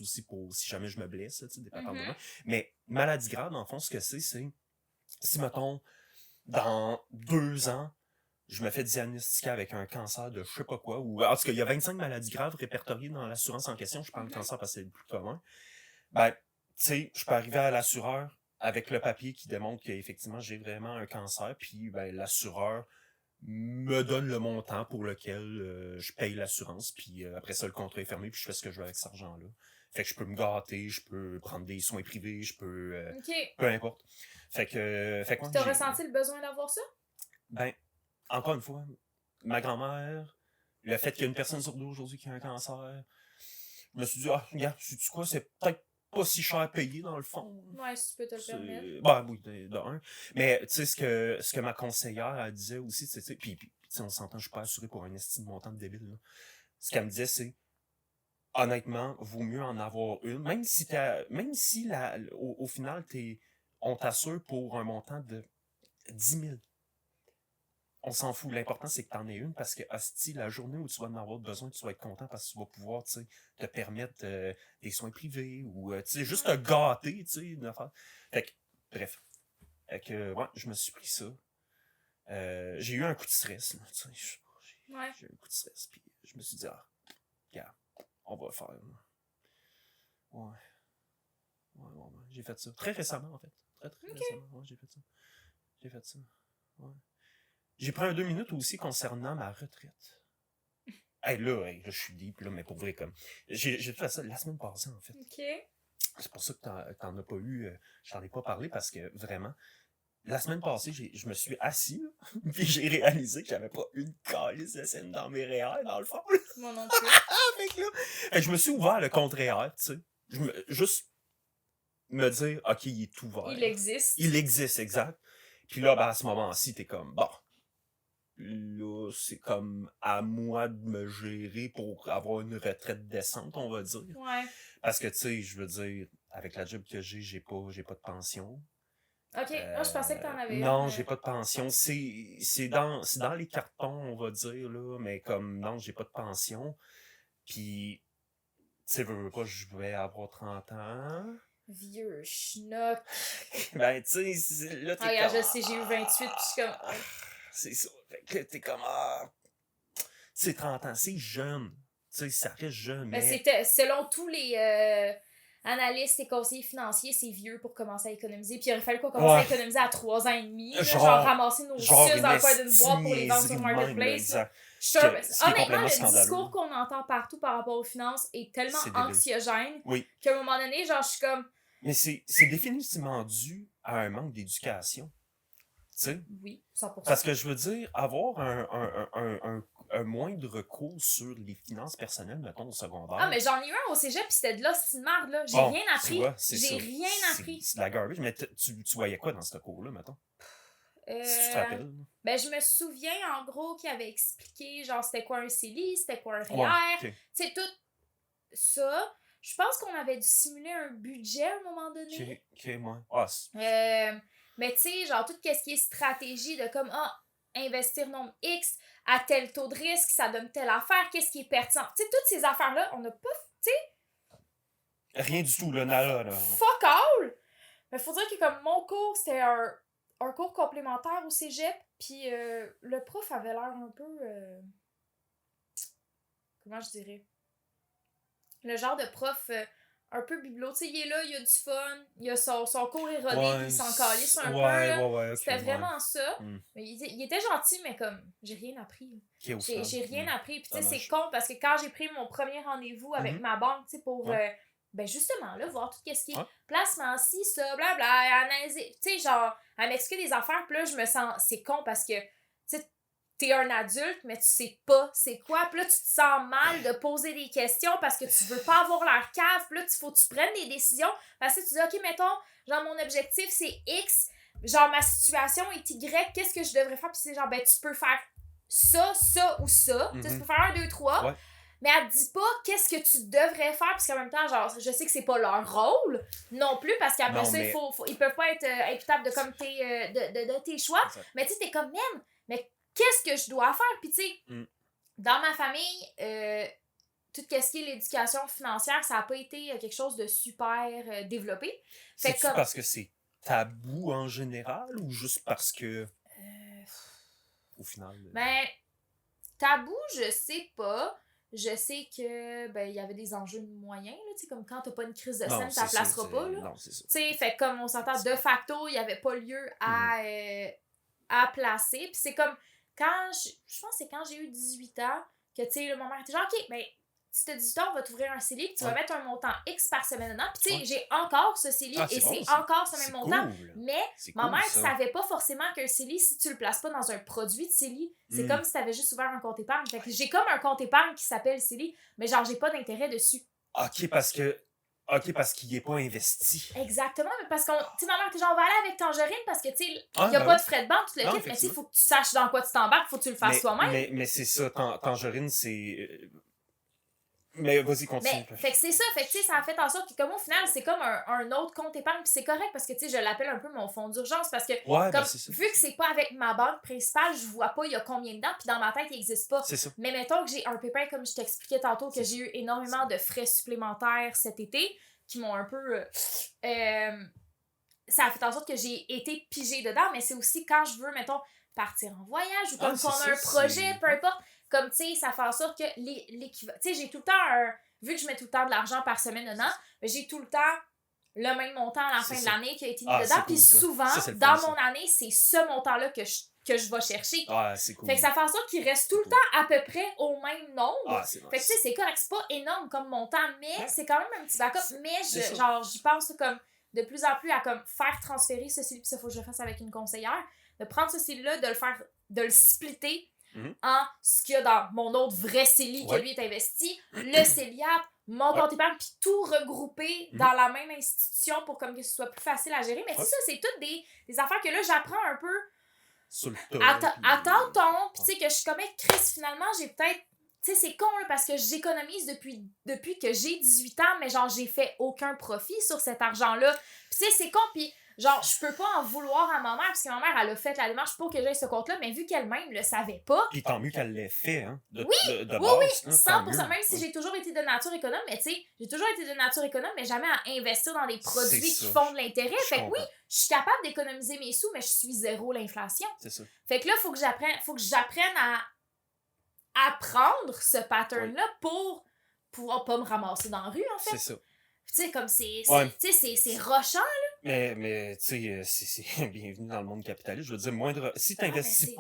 aussi pour si jamais je me blesse, tu sais, des patentes de même. Mais maladie grave, dans le fond, ce que c'est, si, mettons, dans 2 ans, je me fais diagnostiquer avec un cancer de je sais pas quoi, ou en tout cas, il y a 25 maladies graves répertoriées dans l'assurance en question, je parle de cancer parce que c'est le plus commun. Ben, tu sais, je peux arriver à l'assureur avec le papier qui démontre qu'effectivement, j'ai vraiment un cancer, puis ben, l'assureur me donne le montant pour lequel je paye l'assurance, puis après ça, le contrat est fermé, puis je fais ce que je veux avec cet argent-là. Fait que je peux me gâter, je peux prendre des soins privés, je peux... OK. peu importe. Fait que Puis t'as ressenti le besoin d'avoir ça? Ben, encore une fois, ma grand-mère, le fait qu'il y a une personne sur deux aujourd'hui qui a un cancer, je me suis dit, ah, regarde, sais-tu quoi, c'est peut-être pas si cher payé dans le fond. Ouais, si tu peux te le permettre. Ben oui, de un. Mais tu sais, ce que ma conseillère, elle disait aussi, tu sais, puis tu sais, on s'entend, je suis pas assuré pour un estime montant de débile, là. Ce qu'elle me disait, c'est, honnêtement, vaut mieux en avoir une, même si au final, on t'assure pour un montant de 10 000. On s'en fout. L'important, c'est que t'en aies une parce que, hostie, la journée où tu vas en avoir besoin, tu vas être content parce que tu vas pouvoir, tu sais, te permettre des soins privés ou, tu sais, juste te gâter, tu sais, une affaire. Fait que, bref. Fait que, ouais, je me suis pris ça. J'ai eu un coup de stress, là, tu sais. Ouais. J'ai eu un coup de stress, puis je me suis dit, ah, regarde, on va le faire, là. Ouais. Ouais. J'ai fait ça. Très récemment, en fait. Très récemment. Ouais, j'ai fait ça. Ouais. J'ai pris un 2 minutes aussi concernant ma retraite. Hey, là, je suis deep, là, mais pour vrai, comme. J'ai fait ça la semaine passée, en fait. OK. C'est pour ça que t'en as pas eu. Je t'en ai pas parlé parce que vraiment, la semaine passée, je me suis assis, là, puis j'ai réalisé que j'avais pas une calice de scène dans mes REER, dans le fond. Là. Moi non plus. Fait que là, je me suis ouvert le compte REER, tu sais. Juste me dire, OK, il est ouvert. Il existe. Il existe, exact. Puis là, ben, à ce moment-ci, t'es comme, bon. Là, c'est comme à moi de me gérer pour avoir une retraite décente, on va dire. Ouais. Parce que, tu sais, je veux dire, avec la job que j'ai pas de pension. OK. Moi, je pensais que t'en avais Non, une. j'ai pas de pension. C'est dans les cartons, on va dire, là, mais comme, non, j'ai pas de pension. Puis, tu sais, veux pas, je vais avoir 30 ans. Vieux schnock. Ben, tu sais, là, t'es Ah, regarde, comme... je sais, j'ai eu 28, puis je suis comme... C'est ça. Fait que là, t'es comme, ah... Tu sais, 30 ans, c'est jeune. Tu sais, ça reste jeune, Mais mais... c'était, selon tous les analystes et conseillers financiers, c'est vieux pour commencer à économiser. Puis il aurait fallu qu'on commence à économiser à 3 ans et demi. Là, genre ramasser nos suces dans le coin d'une boîte pour les vendre sur Marketplace. Là. Honnêtement, le discours qu'on entend partout par rapport aux finances est tellement anxiogène qu'à un moment donné, genre, je suis comme... Mais c'est définitivement dû à un manque d'éducation. Tu sais? Oui, 100%. Parce que je veux dire, avoir un moindre recours sur les finances personnelles, mettons, au secondaire. Ah, mais j'en ai eu un au cégep, pis c'était de l'hostie de merde, là. J'ai rien appris. J'ai rien appris. C'est de la garbage. Mais tu voyais quoi dans ce cours-là, mettons? Si tu te rappelles. Ben, je me souviens, en gros, qu'il avait expliqué, genre, c'était quoi un CELI, c'était quoi un REER. Tu sais, tout ça. Je pense qu'on avait dû simuler un budget à un moment donné. Ok, moi. Ah, mais tu sais, genre, tout ce qui est stratégie de comme, investir nombre X à tel taux de risque, ça donne telle affaire, qu'est-ce qui est pertinent. Tu sais, toutes ces affaires-là, on n'a pas, tu sais... Rien du tout, là, nada, là. Fuck all! Mais faut dire que comme mon cours, c'était un cours complémentaire au cégep, puis le prof avait l'air un peu... comment je dirais? Le genre de prof... un peu bibelot, tu sais, il est là, il a du fun, il a son cours est rodé, puis il s'en calisse un peu, là. Okay, c'était vraiment ça. Mais il était gentil, mais comme, j'ai rien appris. J'ai rien appris, puis tu sais, c'est con, parce que quand j'ai pris mon premier rendez-vous avec ma banque, tu sais, pour, ben justement, là, voir tout ce qui est placement, ci, ça, blabla, analyser, tu sais, genre, à m'expliquer des affaires, puis là, je me sens, c'est con, parce que, tu sais, t'es un adulte, mais tu sais pas c'est quoi. Puis là, tu te sens mal de poser des questions parce que tu veux pas avoir l'air cave. Puis là, faut que tu prennes des décisions. Parce que tu dis, OK, mettons, genre, mon objectif, c'est X. Genre, ma situation est Y. Qu'est-ce que je devrais faire? Puis c'est genre, ben, tu peux faire ça, ça ou ça. Tu peux faire 1, 2, 3. Mais elle te dit pas qu'est-ce que tu devrais faire. Parce qu'en même temps, genre, je sais que c'est pas leur rôle non plus. Parce qu'après ça, ils peuvent pas être imputables de, comme de tes choix. Exact. Mais tu sais, t'es comme, même, mais qu'est-ce que je dois faire? Puis tu sais, dans ma famille, tout ce qui est l'éducation financière, ça n'a pas été quelque chose de super développé. C'est parce que c'est tabou en général ou juste parce que au final... Ben, tabou, je sais pas. Je sais que ben il y avait des enjeux moyens, là, tu sais, comme quand t'as pas une crise de scène, t'en placeras pas, là. Non, c'est ça. Tu sais, fait comme on s'entend, de facto, il y avait pas lieu à placer. Puis c'est comme... je pense que c'est quand j'ai eu 18 ans que, tu sais, mon mère était genre, OK, mais si t'as 18 ans, on va t'ouvrir un CELI, puis tu vas Ouais. mettre un montant X par semaine dedans. Puis tu sais, Ouais. j'ai encore ce CELI Ah, et c'est bon, c'est ça. encore ce même C'est montant. cool. Mais C'est ma cool, mère ça. savait pas forcément qu'un CELI, si tu le places pas dans un produit de CELI, c'est Mm. comme si t'avais juste ouvert un compte épargne. Fait que j'ai comme un compte épargne qui s'appelle CELI, mais genre, j'ai pas d'intérêt dessus. OK, parce qu'il est pas investi. Exactement, mais parce qu'on. Tu sais, ma mère était genre, on va aller avec Tangerine parce que, tu sais, Ah, il y a ben pas oui. de frais de banque, tout le Non, kit, mais tu sais, effectivement. faut que tu saches dans quoi tu t'embarques, faut que tu le fasses toi-même. Mais c'est ça, Tangerine, c'est... Mais vas-y, continue. Mais, fait que c'est ça, fait que tu sais, ça a fait en sorte que comme au final, c'est comme un autre compte épargne, puis c'est correct parce que tu sais, je l'appelle un peu mon fonds d'urgence parce que Ouais, ben comme c'est ça. vu que c'est pas avec ma banque principale, je vois pas il y a combien dedans, puis dans ma tête, il existe pas. C'est ça. Mais mettons que j'ai un pépin, comme je t'expliquais tantôt, que C'est j'ai eu énormément de frais supplémentaires cet été, qui m'ont un peu... ça a fait en sorte que j'ai été pigée dedans, mais c'est aussi quand je veux, mettons, partir en voyage ou comme Ah, qu'on c'est a un ça, projet, c'est- peu importe. Comme, tu sais, ça fait en sorte que l'équivalent... Tu sais, j'ai tout le temps un... Vu que je mets tout le temps de l'argent par semaine dedans, ben, j'ai tout le temps le même montant à la C'est fin de ça. l'année qui a été mis Ah, dedans. c'est Puis cool, ça. souvent, Ça, c'est le dans fun, mon année, c'est ce montant-là que je vais chercher. Ah, c'est cool. Fait que ça fait en sorte qu'il reste tout le Cool. temps à peu près au même nombre. Ah, c'est nice. Fait que tu sais, c'est correct, c'est pas énorme comme montant, mais Ouais. c'est quand même un petit backup. Mais c'est ça. genre, j'y pense comme de plus en plus à comme faire transférer ce CELI, puis ça faut que je le fasse avec une conseillère, de prendre ce CELI-là, de le splitter Mhm. en ce qu'il y a dans mon autre vrai CELI Ouais. que lui est investi, le CELIAP, mon Ouais. compte épargne, puis tout regrouper Mhm. dans la même institution pour comme que ce soit plus facile à gérer. Mais Ouais. c'est ça, c'est toutes des affaires que là, j'apprends un peu Sur le tas. à tâtons, puis Ouais. tu sais, que je suis comme, hey, Chris, finalement, j'ai peut-être. Tu sais, c'est con, là, parce que j'économise depuis que j'ai 18 ans, mais genre, j'ai fait aucun profit sur cet argent-là. Puis tu sais, c'est con, puis genre, je peux pas en vouloir à ma mère, parce que ma mère, elle a fait la démarche pour que j'aie ce compte-là, mais vu qu'elle-même le savait pas, Puis tant mieux qu'elle l'ait fait, hein. De oui, base, hein, tant 100%, mieux. même si j'ai toujours été de nature économe, mais tu sais, j'ai toujours été de nature économe, mais jamais à investir dans des produits qui ça. font de l'intérêt. Je Fait que oui, comprends. je suis capable d'économiser mes sous, mais je suis zéro l'inflation. C'est ça. Fait que là, faut que j'apprenne à apprendre ce pattern-là pour pouvoir pas me ramasser dans la rue, en fait. C'est ça. Tu sais, comme c'est Ouais. tu sais, c'est rochant. Mais tu sais, c'est bienvenue dans le monde capitaliste. Je veux dire, si t'investis c'est-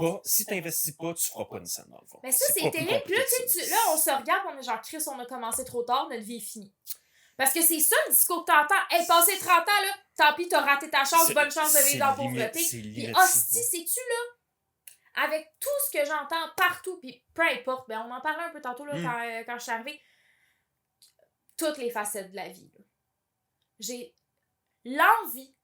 pas, tu feras pas une scène, dans le fond. Mais ça, c'est pas plus terrible. Puis là, compliqué que tu sais, ça. là, on se regarde, on est genre, Chris, on a commencé trop tard, notre vie est finie. Parce que c'est ça le discours que t'entends. Hey, passé 30 ans, là, tant pis, t'as raté ta chance, C'est- bonne chance de c'est vivre dans la limite- pauvreté. c'est Puis limite hostie, ça. sais-tu, là, avec tout ce que j'entends partout, puis peu importe, ben on en parlait un peu tantôt, là, quand je suis arrivée, toutes les facettes de la vie, là. J'ai l'envie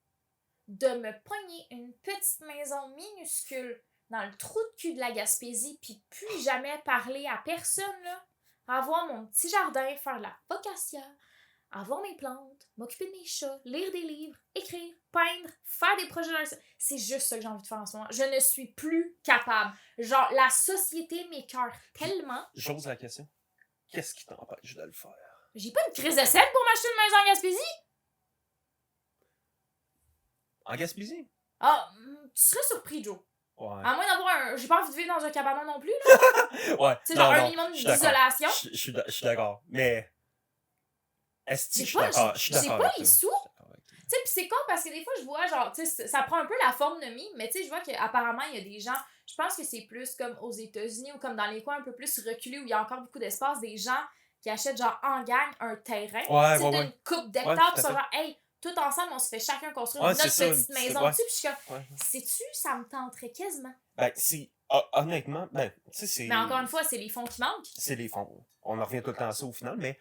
de me pogner une petite maison minuscule dans le trou de cul de la Gaspésie, puis plus jamais parler à personne, là. Avoir mon petit jardin, faire de la focaccia, avoir mes plantes, m'occuper de mes chats, lire des livres, écrire, peindre, faire des projets dans le... C'est juste ça que j'ai envie de faire en ce moment. Je ne suis plus capable. Genre, la société m'écœure tellement. J'ose la question. Qu'est-ce qui t'empêche de le faire? J'ai pas une crise de scène pour m'acheter une maison en Gaspésie. En Gaspésie? Ah, tu serais surpris, Joe. Ouais. À moins d'avoir un... J'ai pas envie de vivre dans un cabanon non plus, là. Ouais. Tu sais, genre Non, un non, minimum je suis d'accord. d'isolation. Je suis d'accord. Mais. Est-ce que J'ai je suis pas- d'accord? Je suis j'ai d'accord pas avec les toi. sous. Je suis d'accord avec toi. Tu sais, pis c'est con parce que des fois, je vois, genre, tu sais, ça prend un peu la forme de mie, mais tu sais, je vois qu'apparemment, il y a des gens, je pense que c'est plus comme aux États-Unis ou comme dans les coins un peu plus reculés où il y a encore beaucoup d'espace, des gens qui achètent, genre, en gang un terrain, Ouais, tu sais, ouais, d'une coupe d'hectares, Ouais, tout à pis sont fait. genre, hey, tout ensemble, on se fait chacun construire Ouais, notre c'est ça, petite c'est- maison ouais. dessus, pis je suis comme, Ouais. sais-tu, ça me tenterait quasiment. Ben, c'est. Honnêtement, ben, tu sais, c'est. Mais encore une fois, c'est les fonds qui manquent. C'est les fonds. On en revient tout le temps à ça au final, mais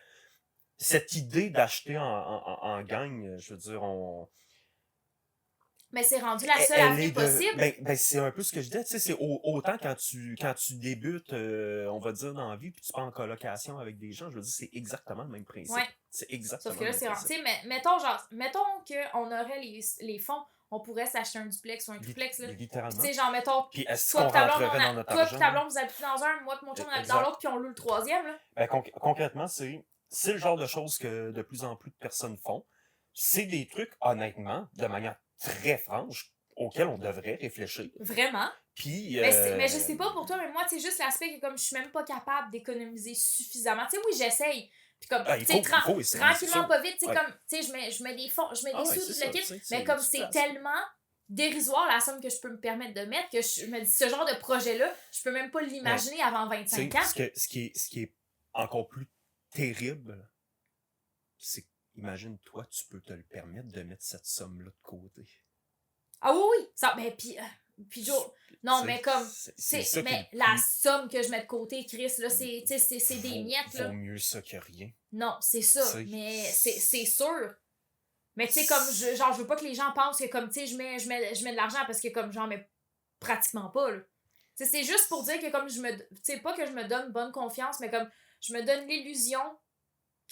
cette idée d'acheter en gang, je veux dire, Mais c'est rendu la seule elle avenue est possible. ben, c'est un peu ce que je disais, tu sais, c'est autant quand tu débutes, on va dire, dans la vie, puis tu pars en colocation avec des gens, je veux dire, c'est exactement le même principe. Ouais. C'est exactement Sauf que là, le c'est même rendu. principe. Tu sais, mettons qu'on aurait les fonds, on pourrait s'acheter un duplex ou un triplex, là. Puis, Littéralement. tu sais, genre, mettons, Puis est-ce toi qu'on pis ta blonde, rentrerait dans notre toi pis argent? ta blonde, vous habitez dans un, moi pis mon chum, on habite dans Exact. l'autre, puis on loue le troisième, là. Ben, concrètement, c'est le genre de choses que de plus en plus de personnes font. C'est des trucs, honnêtement, de manière très franche, auxquels on devrait réfléchir. Vraiment. Puis, Mais je sais pas pour toi, mais moi, c'est juste l'aspect que comme je suis même pas capable d'économiser suffisamment. Tu sais, oui, j'essaye. Puis comme, il tu sais, faut essayer, c'est tranquillement, sûr. pas vite, tu sais, Ouais. comme, tu sais, je mets des fonds, je mets des Ouais, sous, c'est tout ça, le kit. tu sais, Mais c'est comme une c'est situation. tellement dérisoire la somme que je peux me permettre de mettre que je me dis, ce genre de projet-là, je peux même pas l'imaginer avant 25 ans. Ce qui est encore plus terrible, c'est imagine, toi, tu peux te le permettre de mettre cette somme-là de côté. Ah oui! Ça, mais puis Joe, non, T'sais, mais comme, c'est ça qui est mais le la plus- somme que je mets de côté, Chris, là, c'est des miettes, là. Vaut mieux ça que rien. Non, c'est ça, T'sais, mais c'est sûr. Mais tu sais, comme, je veux pas que les gens pensent que, comme, tu sais, je mets de l'argent parce que, comme, j'en mets pratiquement pas, là. T'sais, c'est juste pour dire que, comme, tu sais, pas que je me donne bonne confiance, mais comme, je me donne l'illusion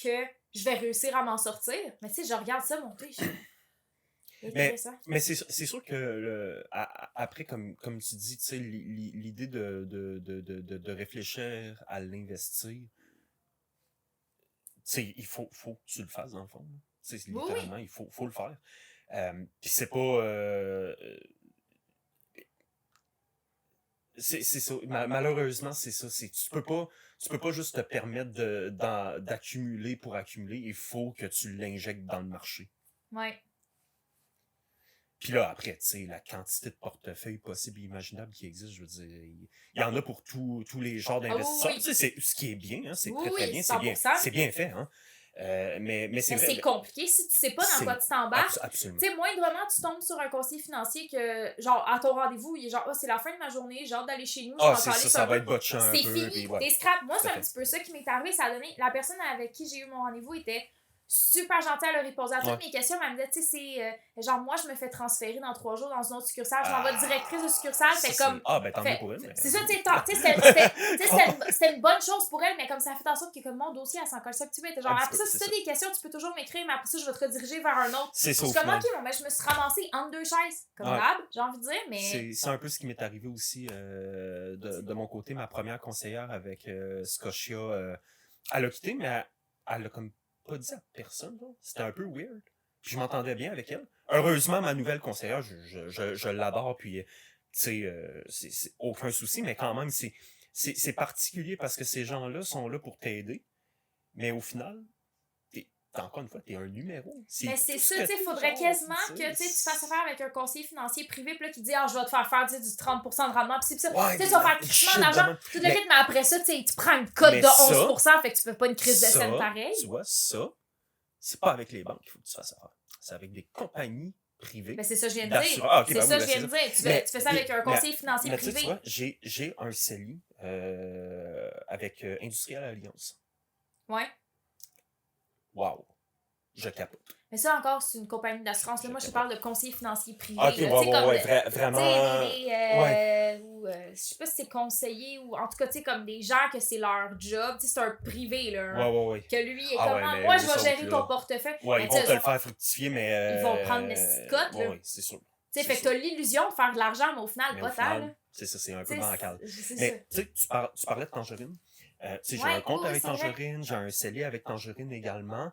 que je vais réussir à m'en sortir. Mais tu sais, je regarde ça monter, mais c'est sûr que après, comme tu dis, tu sais, l'idée de réfléchir à l'investir, tu sais, il faut que tu le fasses dans le fond. Tu sais, littéralement, il faut le faire. Puis c'est pas... c'est ça. Malheureusement, c'est ça. Tu peux pas juste te permettre d'accumuler pour accumuler. Il faut que tu l'injectes dans le marché. Ouais. Puis là, après, tu sais, la quantité de portefeuilles possibles et imaginables qui existent, je veux dire, il y en a pour tous les genres d'investisseurs. Oui. Tu sais, c'est ce qui est bien, hein, c'est très bien, 100%. c'est bien fait, hein. Mais c'est vrai. C'est compliqué si tu sais pas dans quoi tu t'embarques. Absolument. Tu sais, moindrement, tu tombes sur un conseiller financier que, genre, à ton rendez-vous, il est genre, c'est la fin de ma journée, j'ai hâte d'aller chez nous, je vais en parler ça va être botchant un peu. C'est fini, puis ouais. t'es scrap. Moi, c'est un petit peu ça qui m'est arrivé. Ça a donné. La personne avec qui j'ai eu mon rendez-vous était super gentille, elle a répondu à toutes mes questions. Elle me disait, tu sais, c'est genre, moi, je me fais transférer dans 3 jours dans une autre succursale. Je m'en vais directrice de succursale. Fait comme. Ben tant mieux pour elle. Mais... C'est ça, tu sais, c'était une bonne chose pour elle, mais comme ça a fait en sorte que comme mon dossier, elle s'en colle ça que tu veux. Genre, après ça, si tu as des questions, tu peux toujours m'écrire, mais après ça, je vais te rediriger vers un autre. C'est ça. Je suis comme, ok, bon, ben, je me suis ramassée entre deux chaises, comme d'hab, j'ai envie de dire, mais. C'est un peu ce qui m'est arrivé aussi de mon côté. Ma première conseillère avec Scotia, elle a quitté, mais elle a comme pas dit à personne. C'était un peu weird. Puis je m'entendais bien avec elle. Heureusement, ma nouvelle conseillère, je l'adore, puis tu sais, c'est aucun souci, mais quand même, c'est particulier parce que ces gens-là sont là pour t'aider, mais au final, encore une fois, t'es un numéro. Mais c'est ça, tu sais, il faudrait quasiment que tu fasses affaire avec un conseiller financier privé, puis là, qui dit, je vais te faire du 30% de rendement, puis ça. Ouais, tu sais, tu vas faire crissement d'argent, tout le rythme, mais après ça, tu sais, tu prends une cote de 11%, fait que tu peux pas une crise de scène pareille. Tu vois, ça, c'est pas avec les banques qu'il faut que tu fasses affaire. C'est avec des compagnies privées. Mais c'est ça que je viens de dire. C'est ça que je viens de dire. Tu fais ça avec un conseiller financier privé. Tu vois, j'ai un CELI avec Industrielle Alliance. Ouais. Wow. Je capote. Mais ça encore, c'est une compagnie d'assurance. Moi, je te parle de conseiller financier privé. Ok, vraiment. Je sais pas si c'est conseiller ou en tout cas, tu sais, comme des gens que c'est leur job. Tu sais, c'est un privé, là. Ouais. Que lui est comme, moi, je vais gérer ton portefeuille. Ouais, ils vont te le faire fructifier, mais. Ils vont prendre une petite cote, là. Oui, c'est sûr. Tu sais, fait que t'as l'illusion de faire de l'argent, mais au final, pas tant, là. C'est ça, c'est un peu bancal. Mais, tu sais, tu parlais de Tangerine. J'ai un compte avec Tangerine, j'ai un CELI avec Tangerine également.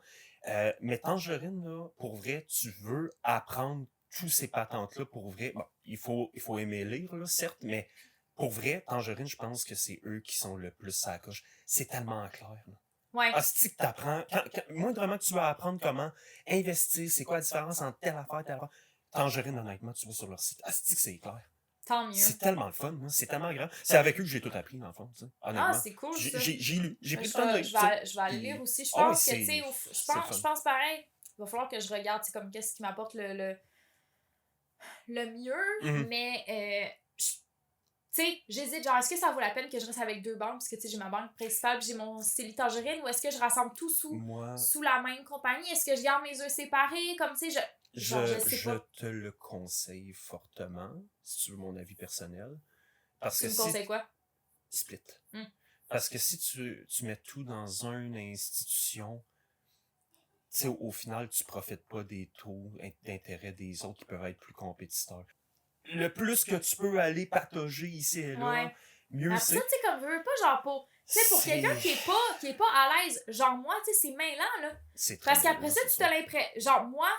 Mais Tangerine, là, pour vrai, tu veux apprendre tous ces patentes-là, pour vrai, bon, il faut aimer lire, là, certes, mais pour vrai, Tangerine, je pense que c'est eux qui sont le plus à la coche. C'est tellement clair, là. Ouais. Asti que t'apprends, moindrement que tu vas apprendre comment investir, c'est quoi la différence entre telle affaire, Tangerine, honnêtement, tu vas sur leur site. Asti que c'est clair. Tant mieux. C'est tellement le fun, hein? C'est tellement grand. C'est avec eux que j'ai tout appris, dans le fond, honnêtement. C'est cool, ça. J'ai lu, j'ai pris le temps de lire. Je vais aller lire aussi. Je pense que, tu sais, je pense pareil. Il va falloir que je regarde, comme qu'est-ce qui m'apporte le mieux, mais, tu sais, j'hésite, genre, est-ce que ça vaut la peine que je reste avec 2 banques, parce que, tu sais, j'ai ma banque principale, puis j'ai mon CELI Tangerine, ou est-ce que je rassemble tout sous la même compagnie? Est-ce que je garde mes œufs séparés? Comme, tu sais, je te le conseille fortement, si tu veux mon avis personnel. Parce tu me conseilles quoi? Split. Parce que si tu mets tout dans une institution, tu sais, au final, tu profites pas des taux d'intérêt des autres qui peuvent être plus compétiteurs. Le plus que tu peux aller patauger ici et là, mieux c'est. Après ça, tu sais, comme je veux pas, genre, pour quelqu'un qui est pas à l'aise, genre moi, tu sais, c'est mêlant, là. Parce qu'après ça, tu te l'impression. Genre, moi,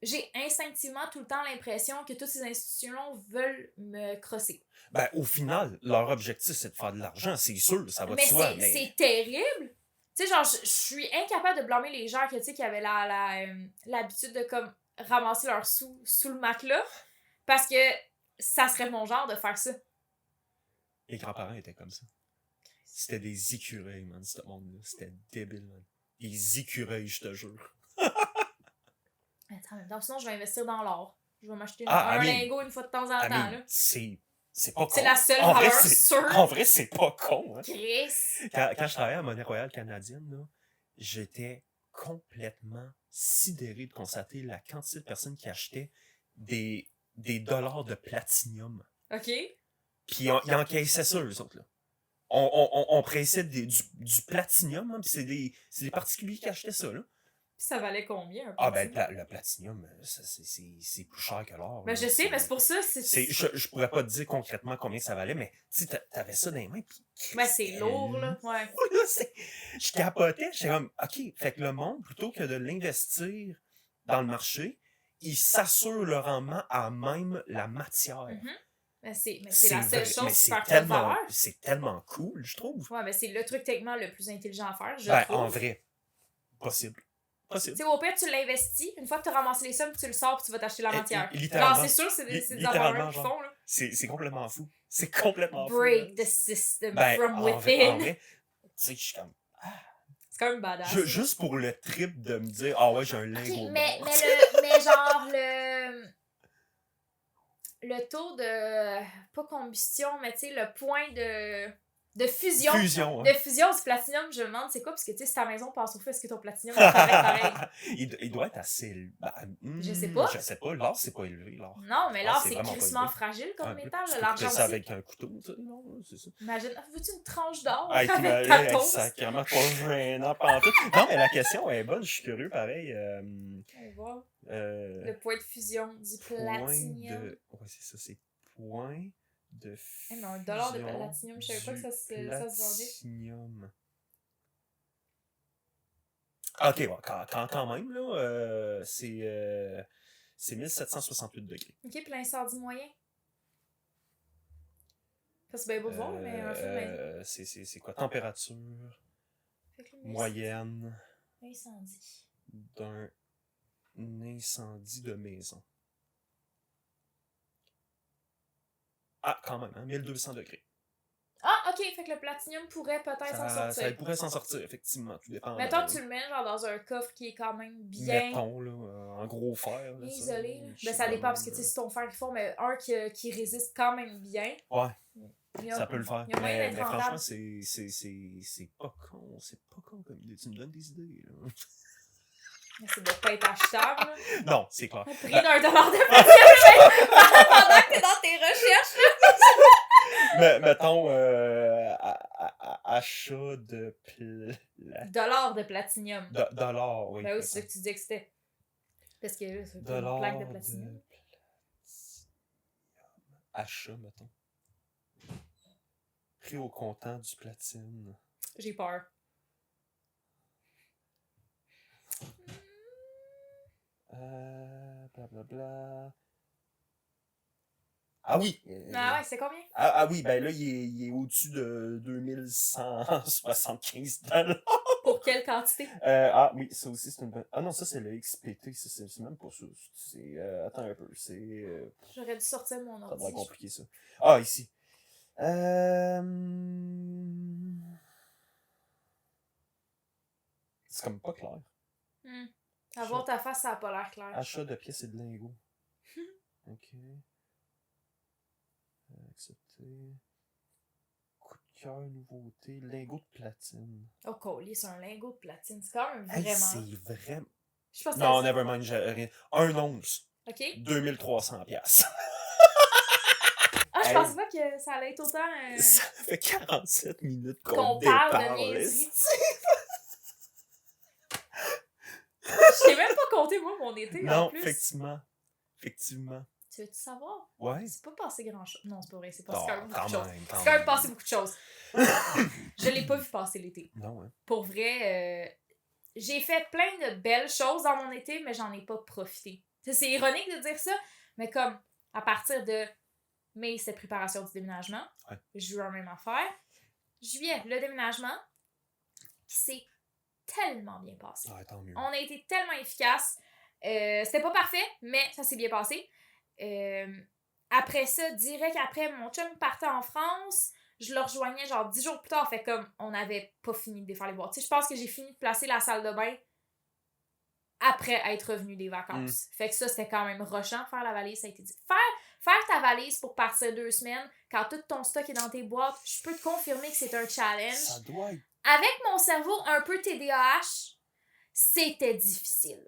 j'ai instinctivement tout le temps l'impression que toutes ces institutions-là veulent me crosser. Ben, au final, leur objectif, c'est de faire de l'argent, c'est sûr, ça va de soi. Mais c'est terrible. Tu sais, genre, je suis incapable de blâmer les gens qui avaient l'habitude de, comme, ramasser leurs sous sous le matelas, parce que ça serait mon genre de faire ça. Les grands-parents étaient comme ça. C'était des écureuils, man, ce monde-là. C'était débile, man. Des écureuils, je te jure. Attends, en même temps, sinon, je vais investir dans l'or. Je vais m'acheter Ah, un I mean- lingot une fois de temps en I temps, mean, là. c'est pas con. C'est la seule En vrai, valeur c'est- sûre. En vrai, c'est pas con, hein. Chris! Quand je travaillais à Monnaie Royale canadienne, là, j'étais complètement sidéré de constater la quantité de personnes qui achetaient des dollars de platinium. OK? Puis ils encaissaient ça, eux autres, là. On pressait du platinium, hein, puis c'est des particuliers qui achetaient ça, là. Puis ça valait combien, un Ah ben, platinium? le platinium, c'est plus cher que l'or. Ben, là. je sais, mais c'est pour ça, Je pourrais pas te dire concrètement combien ça valait, mais tu sais, t'avais ça dans les mains, puis... Ben, c'est lourd, là. Ouais. Je capotais, j'étais comme, OK, fait que le monde, plutôt que de l'investir dans le marché, il s'assure le rendement à même la matière. Mhm. Mais c'est la seule vrai- chose mais qui c'est perd de tellement, valeur. c'est tellement cool, je trouve. Ouais, mais c'est le truc techniquement le plus intelligent à faire, je Ben, trouve. en vrai, possible. Possible. Tu sais, au pire, tu l'investis. Une fois que tu as ramassé les sommes, tu le sors puis tu vas t'acheter la matière. Littéralement. Genre, c'est sûr, c'est des Littéralement, affaires qui genre. font, là. C'est complètement fou. C'est complètement fou. Break là. the system Ben, from en within. vrai, tu sais, je suis comme... C'est quand même badass. Juste pour le trip de me dire, ah ouais, j'ai un Ok, lingot mais d'or. genre, le taux de, pas combustion, mais tu sais, le point de fusion. Fusion, De hein. fusion du platinium, je me demande c'est quoi, parce que tu sais, si ta maison passe au feu, est-ce que ton platinium est pareil? Il doit être assez... Je sais pas. Je sais pas, l'or, c'est pas élevé, l'or. Non, mais Ah, là, c'est c'est vraiment pas crissement élevé. fragile comme Un peu. métal, Tu peux l'argent couper ça aussi. avec un couteau, tu sais, non? C'est ça. Imagine, veux-tu une tranche d'or Ah, avec ta toast? sacrément pas gênant pantoute. Non, mais la question est bonne, je suis curieux, pareil. On va voir. Le Le point de fusion du platinium. Ouais, c'est ça, c'est point de Eh, mais un dollar de fusion platinium, je savais pas que ça se vendait. platinium. Ok, ouais, quand même, là, c'est 1768 degrés. Ok, puis l'incendie moyen. Ça, c'est bien beau de voir, mais un feu, mais. C'est quoi? Température Fait que là, moyenne Incendie. d'un incendie de maison. Ah, quand même, hein, 1200 degrés. Ah, ok, fait que le platinium pourrait peut-être s'en sortir. Ça pourrait s'en sortir, effectivement. Tout dépend. Mettons que tu le mets genre dans un coffre qui est quand même bien Mettons, là, en gros fer. Là, isolé. Là. je Ben, sais ça pas, dépend parce que tu sais, si ton fer il fond, mais un qui résiste quand même bien. Ouais, Il y a- ça peut le faire. il y a moyen Mais d'être franchement, rentable. c'est pas con. C'est pas con comme idée. Tu me donnes des idées, là. Mais ça doit pas être achetable. Là. Non, c'est clair. Le prix d'un dollar de platinium pendant que t'es dans tes recherches. Mais, mettons, achat de Dollar de platinium. dollars, oui. Ben oui, c'est ça que tu disais que c'était. Parce que là, c'est une Dollars plaque de platinium. Achat, mettons. Prix au comptant du platine. J'ai peur. Blablabla. Ah oui! Ah ouais, c'est combien? Ah oui, ben là, il est au-dessus de 2175 $. Pour quelle quantité? Ah oui, ça aussi, c'est une bonne... Ah non, ça, c'est le XPT, c'est même pas ça. C'est... attends un peu, c'est... J'aurais dû sortir mon ça ordi. devrait compliquer, ça. Ah, ici. C'est comme pas clair. Avoir ta face, ça a pas l'air clair. Achat de pièces et de lingots. Ok. Accepter. Coup de cœur, nouveauté. Lingot de platine. Oh, collier, c'est un lingot de platine. C'est quand même Hey, vraiment. c'est vraiment... Je pense que Non, c'est- nevermind, j'ai rien. Un once. Ok. 2300 $. Ah, je Hey. pensais pas que ça allait être autant. Ça fait 47 minutes qu'on Qu'on parle de déparle. niaiseries. Je t'ai même pas compté, moi, mon été. Non, en plus. effectivement. Effectivement. Tu veux-tu savoir? Ouais. C'est pas passé grand-chose. Non, c'est pas vrai. C'est Oh, passé quand même beaucoup de choses. même, C'est quand même passé beaucoup de choses. Je l'ai pas vu passer l'été. Non, hein. Pour vrai, j'ai fait plein de belles choses dans mon été, mais j'en ai pas profité. C'est ironique de dire ça, mais comme à partir de mai, c'est préparation du déménagement. Ouais. Juin, même affaire. Juillet, le déménagement qui s'est tellement bien passé. Ah, tant mieux. On a été tellement efficaces. C'était pas parfait, mais ça s'est bien passé. Après ça, direct après, mon chum partait en France. je le rejoignais genre 10 jours plus tard. Fait comme, on n'avait pas fini de défaire les boîtes. Tu sais, je pense que j'ai fini de placer la salle de bain après être revenu des vacances. Fait que ça, c'était quand même rushant, faire la valise, ça a été dit. Faire ta valise pour partir 2 semaines, quand tout ton stock est dans tes boîtes, je peux te confirmer que c'est un challenge. Ça doit être... Avec mon cerveau un peu TDAH, c'était difficile.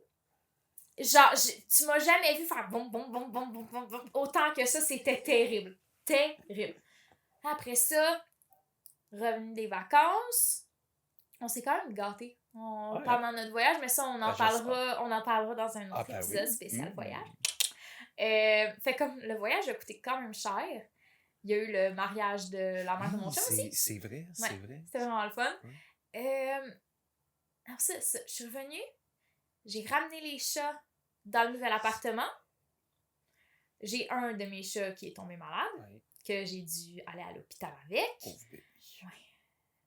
Genre, tu m'as jamais vu faire boum, boum, boum, boum, boum, boum, boum. Autant que ça, c'était terrible. Terrible. Après ça, revenu des vacances, on s'est quand même gâtés pendant notre voyage, mais ça, on en parlera dans un autre épisode spécial voyage. Fait comme le voyage a coûté quand même cher. Il y a eu le mariage de la mère de mon chum aussi. C'est vrai, c'est vrai. C'était vraiment le fun. Alors ça, je suis revenue, j'ai ramené les chats dans le nouvel appartement. J'ai un de mes chats qui est tombé malade, que j'ai dû aller à l'hôpital avec. Pauvre bébé.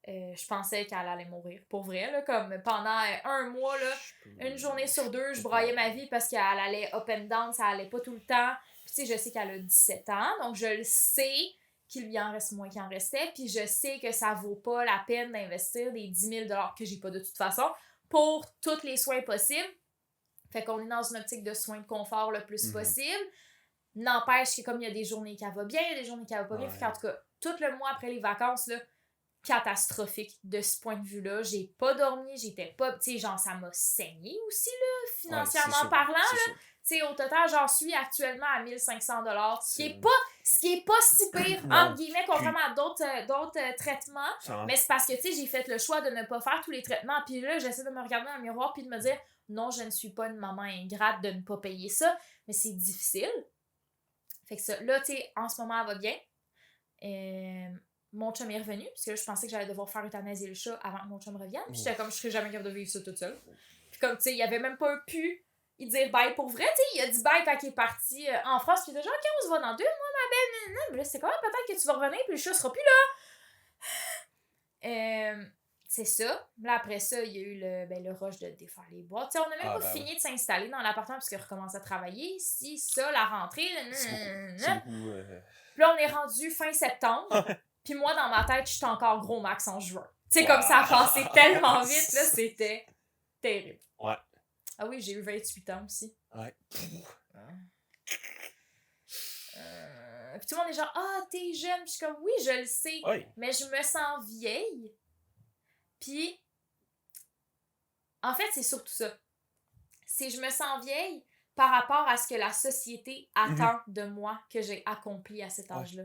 Je pensais qu'elle allait mourir, pour vrai, là, comme pendant 1 mois, là, une journée sur 2, je broyais ma vie parce qu'elle allait up and down, ça allait pas tout le temps. Puis tu sais, je sais qu'elle a 17 ans, donc je le sais qu'il lui en reste moins qu'il en restait, puis je sais que ça vaut pas la peine d'investir des 10 000 $ que j'ai pas de toute façon pour tous les soins possibles. Fait qu'on est dans une optique de soins de confort le plus possible. N'empêche que comme il y a des journées qui va bien, il y a des journées qui va pas bien, fait qu'en tout cas, tout le mois après les vacances, là, catastrophique de ce point de vue-là. J'ai pas dormi, j'étais pas... Tu sais, genre, ça m'a saigné aussi, là, financièrement parlant, là. Tu sais, au total, j'en suis actuellement à 1 500 $, ce qui est pas si pire, entre guillemets, contrairement à d'autres traitements. Mais c'est parce que, tu sais, j'ai fait le choix de ne pas faire tous les traitements. Puis là, j'essaie de me regarder dans le miroir puis de me dire, non, je ne suis pas une maman ingrate de ne pas payer ça. Mais c'est difficile. Fait que ça, là, tu sais, en ce moment, elle va bien. Mon chum est revenu, parce que là, je pensais que j'allais devoir faire euthanasier le chat avant que mon chum revienne. Puis j'étais comme, je serais jamais capable de vivre ça toute seule. Puis comme, tu sais, il avait même pas pu y dire bye pour vrai, tu sais. Il a dit bye quand il est parti en France, puis il était genre, OK, on se voit dans 2 mois, ma belle. Mais là, c'est quand même peut-être que tu vas revenir, puis le chat sera plus là. C'est ça. Là, après ça, il y a eu le rush de défaire les boîtes. Tu sais, on n'a même pas fini de s'installer dans l'appartement, parce qu'il recommence à travailler. Si, ça, la rentrée. Puis là, on est rendu fin septembre. Puis moi, dans ma tête, je suis encore gros max en juin. Tu sais, comme ça a passé tellement vite, là, c'était terrible. Ouais. Ah oui, j'ai eu 28 ans aussi. Ouais. Puis tout le monde est genre, ah, t'es jeune. Puis je suis comme, oui, je le sais. Oui. Mais je me sens vieille. Puis, en fait, c'est surtout ça. C'est je me sens vieille par rapport à ce que la société attend de moi que j'ai accompli à cet âge-là.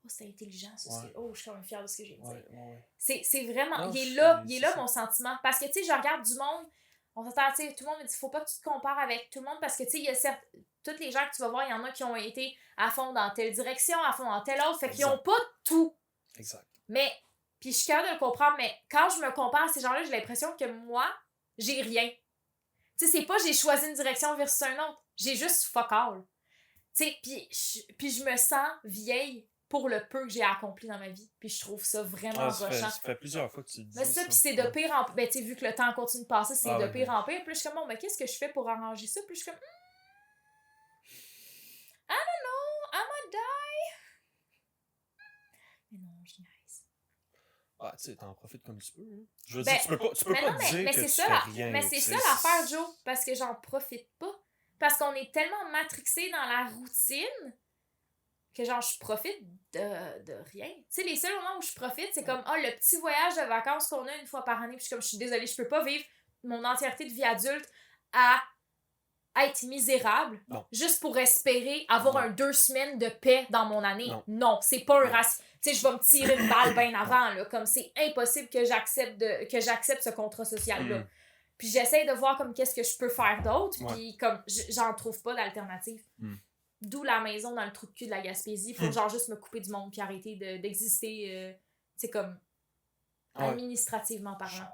Oh, c'est intelligent, ça. Oh, je suis quand même fière de ce que j'ai dit. C'est vraiment... Non, il est là mon sentiment. Parce que, tu sais, je regarde du monde, on s'attend, tu sais, tout le monde me dit, faut pas que tu te compares avec tout le monde, parce que, tu sais, il y a toutes les gens que tu vas voir, il y en a qui ont été à fond dans telle direction, à fond dans telle autre, fait qu'ils ont pas tout. Exact. Mais, puis je suis capable de le comprendre, mais quand je me compare à ces gens-là, j'ai l'impression que moi, j'ai rien. Tu sais, c'est pas j'ai choisi une direction versus un autre. J'ai juste fuck all. Tu sais, puis je me sens vieille pour le peu que j'ai accompli dans ma vie. Puis je trouve ça vraiment rushant. Ça fait plusieurs fois que tu le dis. Mais ça, puis c'est de pire en pire. Ben, tu sais, vu que le temps continue de passer, c'est de pire en pire. Puis je suis comme, bon, mais qu'est-ce que je fais pour arranger ça? Puis je suis comme, I don't know, I'm gonna die. Mais non, je niaise. Ah, tu sais, t'en profites comme tu peux. Hein. Je veux dire, tu peux pas dire que tu fais rien. Mais c'est ça l'affaire, Joe, parce que j'en profite pas. Parce qu'on est tellement matrixé dans la routine que genre je profite de rien. Tu sais, les seuls moments où je profite, c'est comme le petit voyage de vacances qu'on a une fois par année, puis je suis désolée, je peux pas vivre mon entièreté de vie adulte à être misérable juste pour espérer avoir 2 semaines de paix dans mon année. Non, c'est pas un racisme. Tu sais, je vais me tirer une balle bien avant, là, comme c'est impossible que j'accepte ce contrat social-là. Puis j'essaie de voir comme qu'est-ce que je peux faire d'autre, puis comme j'en trouve pas d'alternative. D'où la maison dans le trou de cul de la Gaspésie pour genre juste me couper du monde puis arrêter d'exister, tu sais, comme administrativement parlant.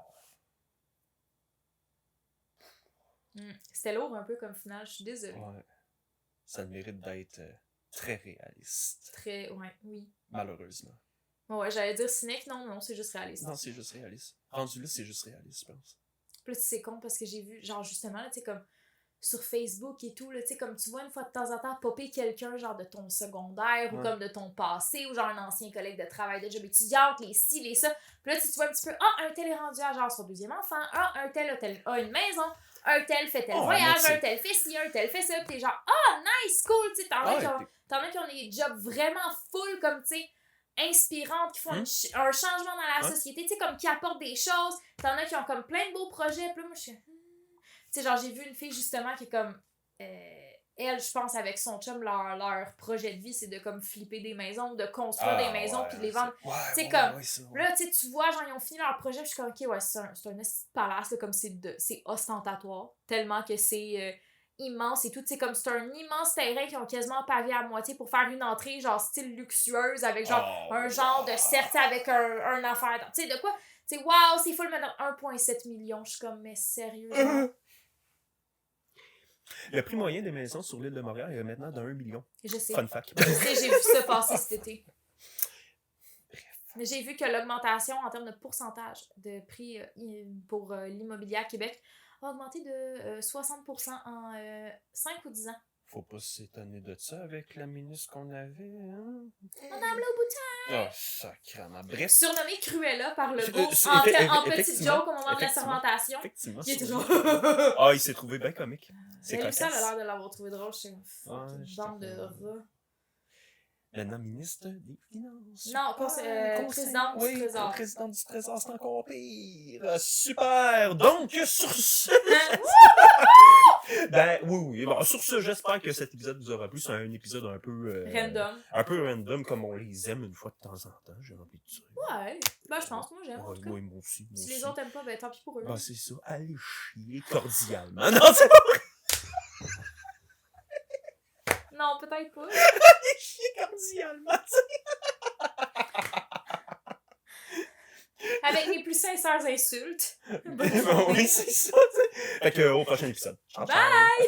C'était lourd un peu comme final, je suis désolée. Ouais. Ça mérite d'être très réaliste. Oui. Malheureusement. Ouais, j'allais dire cynique, non, c'est juste réaliste. Non, c'est juste réaliste. Rendu là, c'est juste réaliste, je pense. Puis là, c'est con parce que j'ai vu, genre justement, là, tu sais, comme sur Facebook et tout, là, tu sais, comme tu vois une fois de temps en temps popper quelqu'un, genre de ton secondaire, ou Ouais. comme de ton passé, ou genre un ancien collègue de travail, de job étudiante, les ci, les ça. Puis là, tu vois un petit peu, un tel est rendu à genre son 2e enfant, un tel a une maison, un tel fait tel Oh, voyage, mais un tel fait ci, un tel fait ça, pis t'es genre, nice, cool, tu sais, t'en as qui ont des jobs vraiment full, comme, tu sais, inspirantes, qui font un changement dans la société, tu sais, comme qui apportent des choses. T'en as qui ont comme plein de beaux projets, puis là, moi, je suis... Tu sais, genre, j'ai vu une fille, justement, qui est comme... elle, je pense, avec son chum, leur projet de vie, c'est de, comme, flipper des maisons, de construire des maisons, puis de les vendre. Tu sais, comme... Là, tu sais, tu vois, genre, ils ont fini leur projet, puis je suis comme, OK, ouais, c'est un esti de palace, là, comme c'est ostentatoire, tellement que c'est... immense et tout, tu sais, comme c'est un immense terrain qui ont quasiment pavé à moitié pour faire une entrée, genre, style luxueuse, avec, genre, un genre de cercle avec un affaire, tu sais, de quoi, tu sais, wow, c'est full, maintenant 1,7 million, je suis comme, mais sérieux, genre? Le prix moyen des maisons sur l'île de Montréal est maintenant de 1 million. Je sais. Fun fact. Je sais, j'ai vu ça passer cet été. Mais j'ai vu que l'augmentation en termes de pourcentage de prix pour l'immobilier à Québec a augmenté de 60% en 5 ou 10 ans. Faut pas s'étonner de ça avec la ministre qu'on avait, hein? Madame Louboutin! Oh, sacrément. Bref. Surnommée Cruella par le beau, Effe- en petite effectivement, joke au moment de la effectivement. fermentation. Effectivement. Il est c'est toujours... vrai. Ah, il s'est trouvé bien comique. C'est Mais lui, ça a cocasse. l'air de l'avoir trouvé drôle. Je sais, Ouais, une bande de rats. Maintenant, ministre des Finances. Non, présidente du Trésor. Présidente du Trésor, c'est encore pire. Super! Donc, sur ce... ben, oui. Bon, sur ce, j'espère que cet épisode vous aura plu. C'est un épisode un peu... Random. Un peu random, comme on les aime une fois de temps en temps, j'ai envie de dire. Ouais, ben je pense, moi j'aime. En tout cas. Moi aussi. Si les autres aiment pas, ben tant pis pour eux. Ben, c'est ça. Allez chier cordialement. Non, c'est pas vrai. Non, peut-être pas. Allez chier cordialement, tu sais. Avec les plus sincères insultes. Oui, c'est ça, tu sais. Fait que, au prochain épisode. Ciao, ciao. Bye!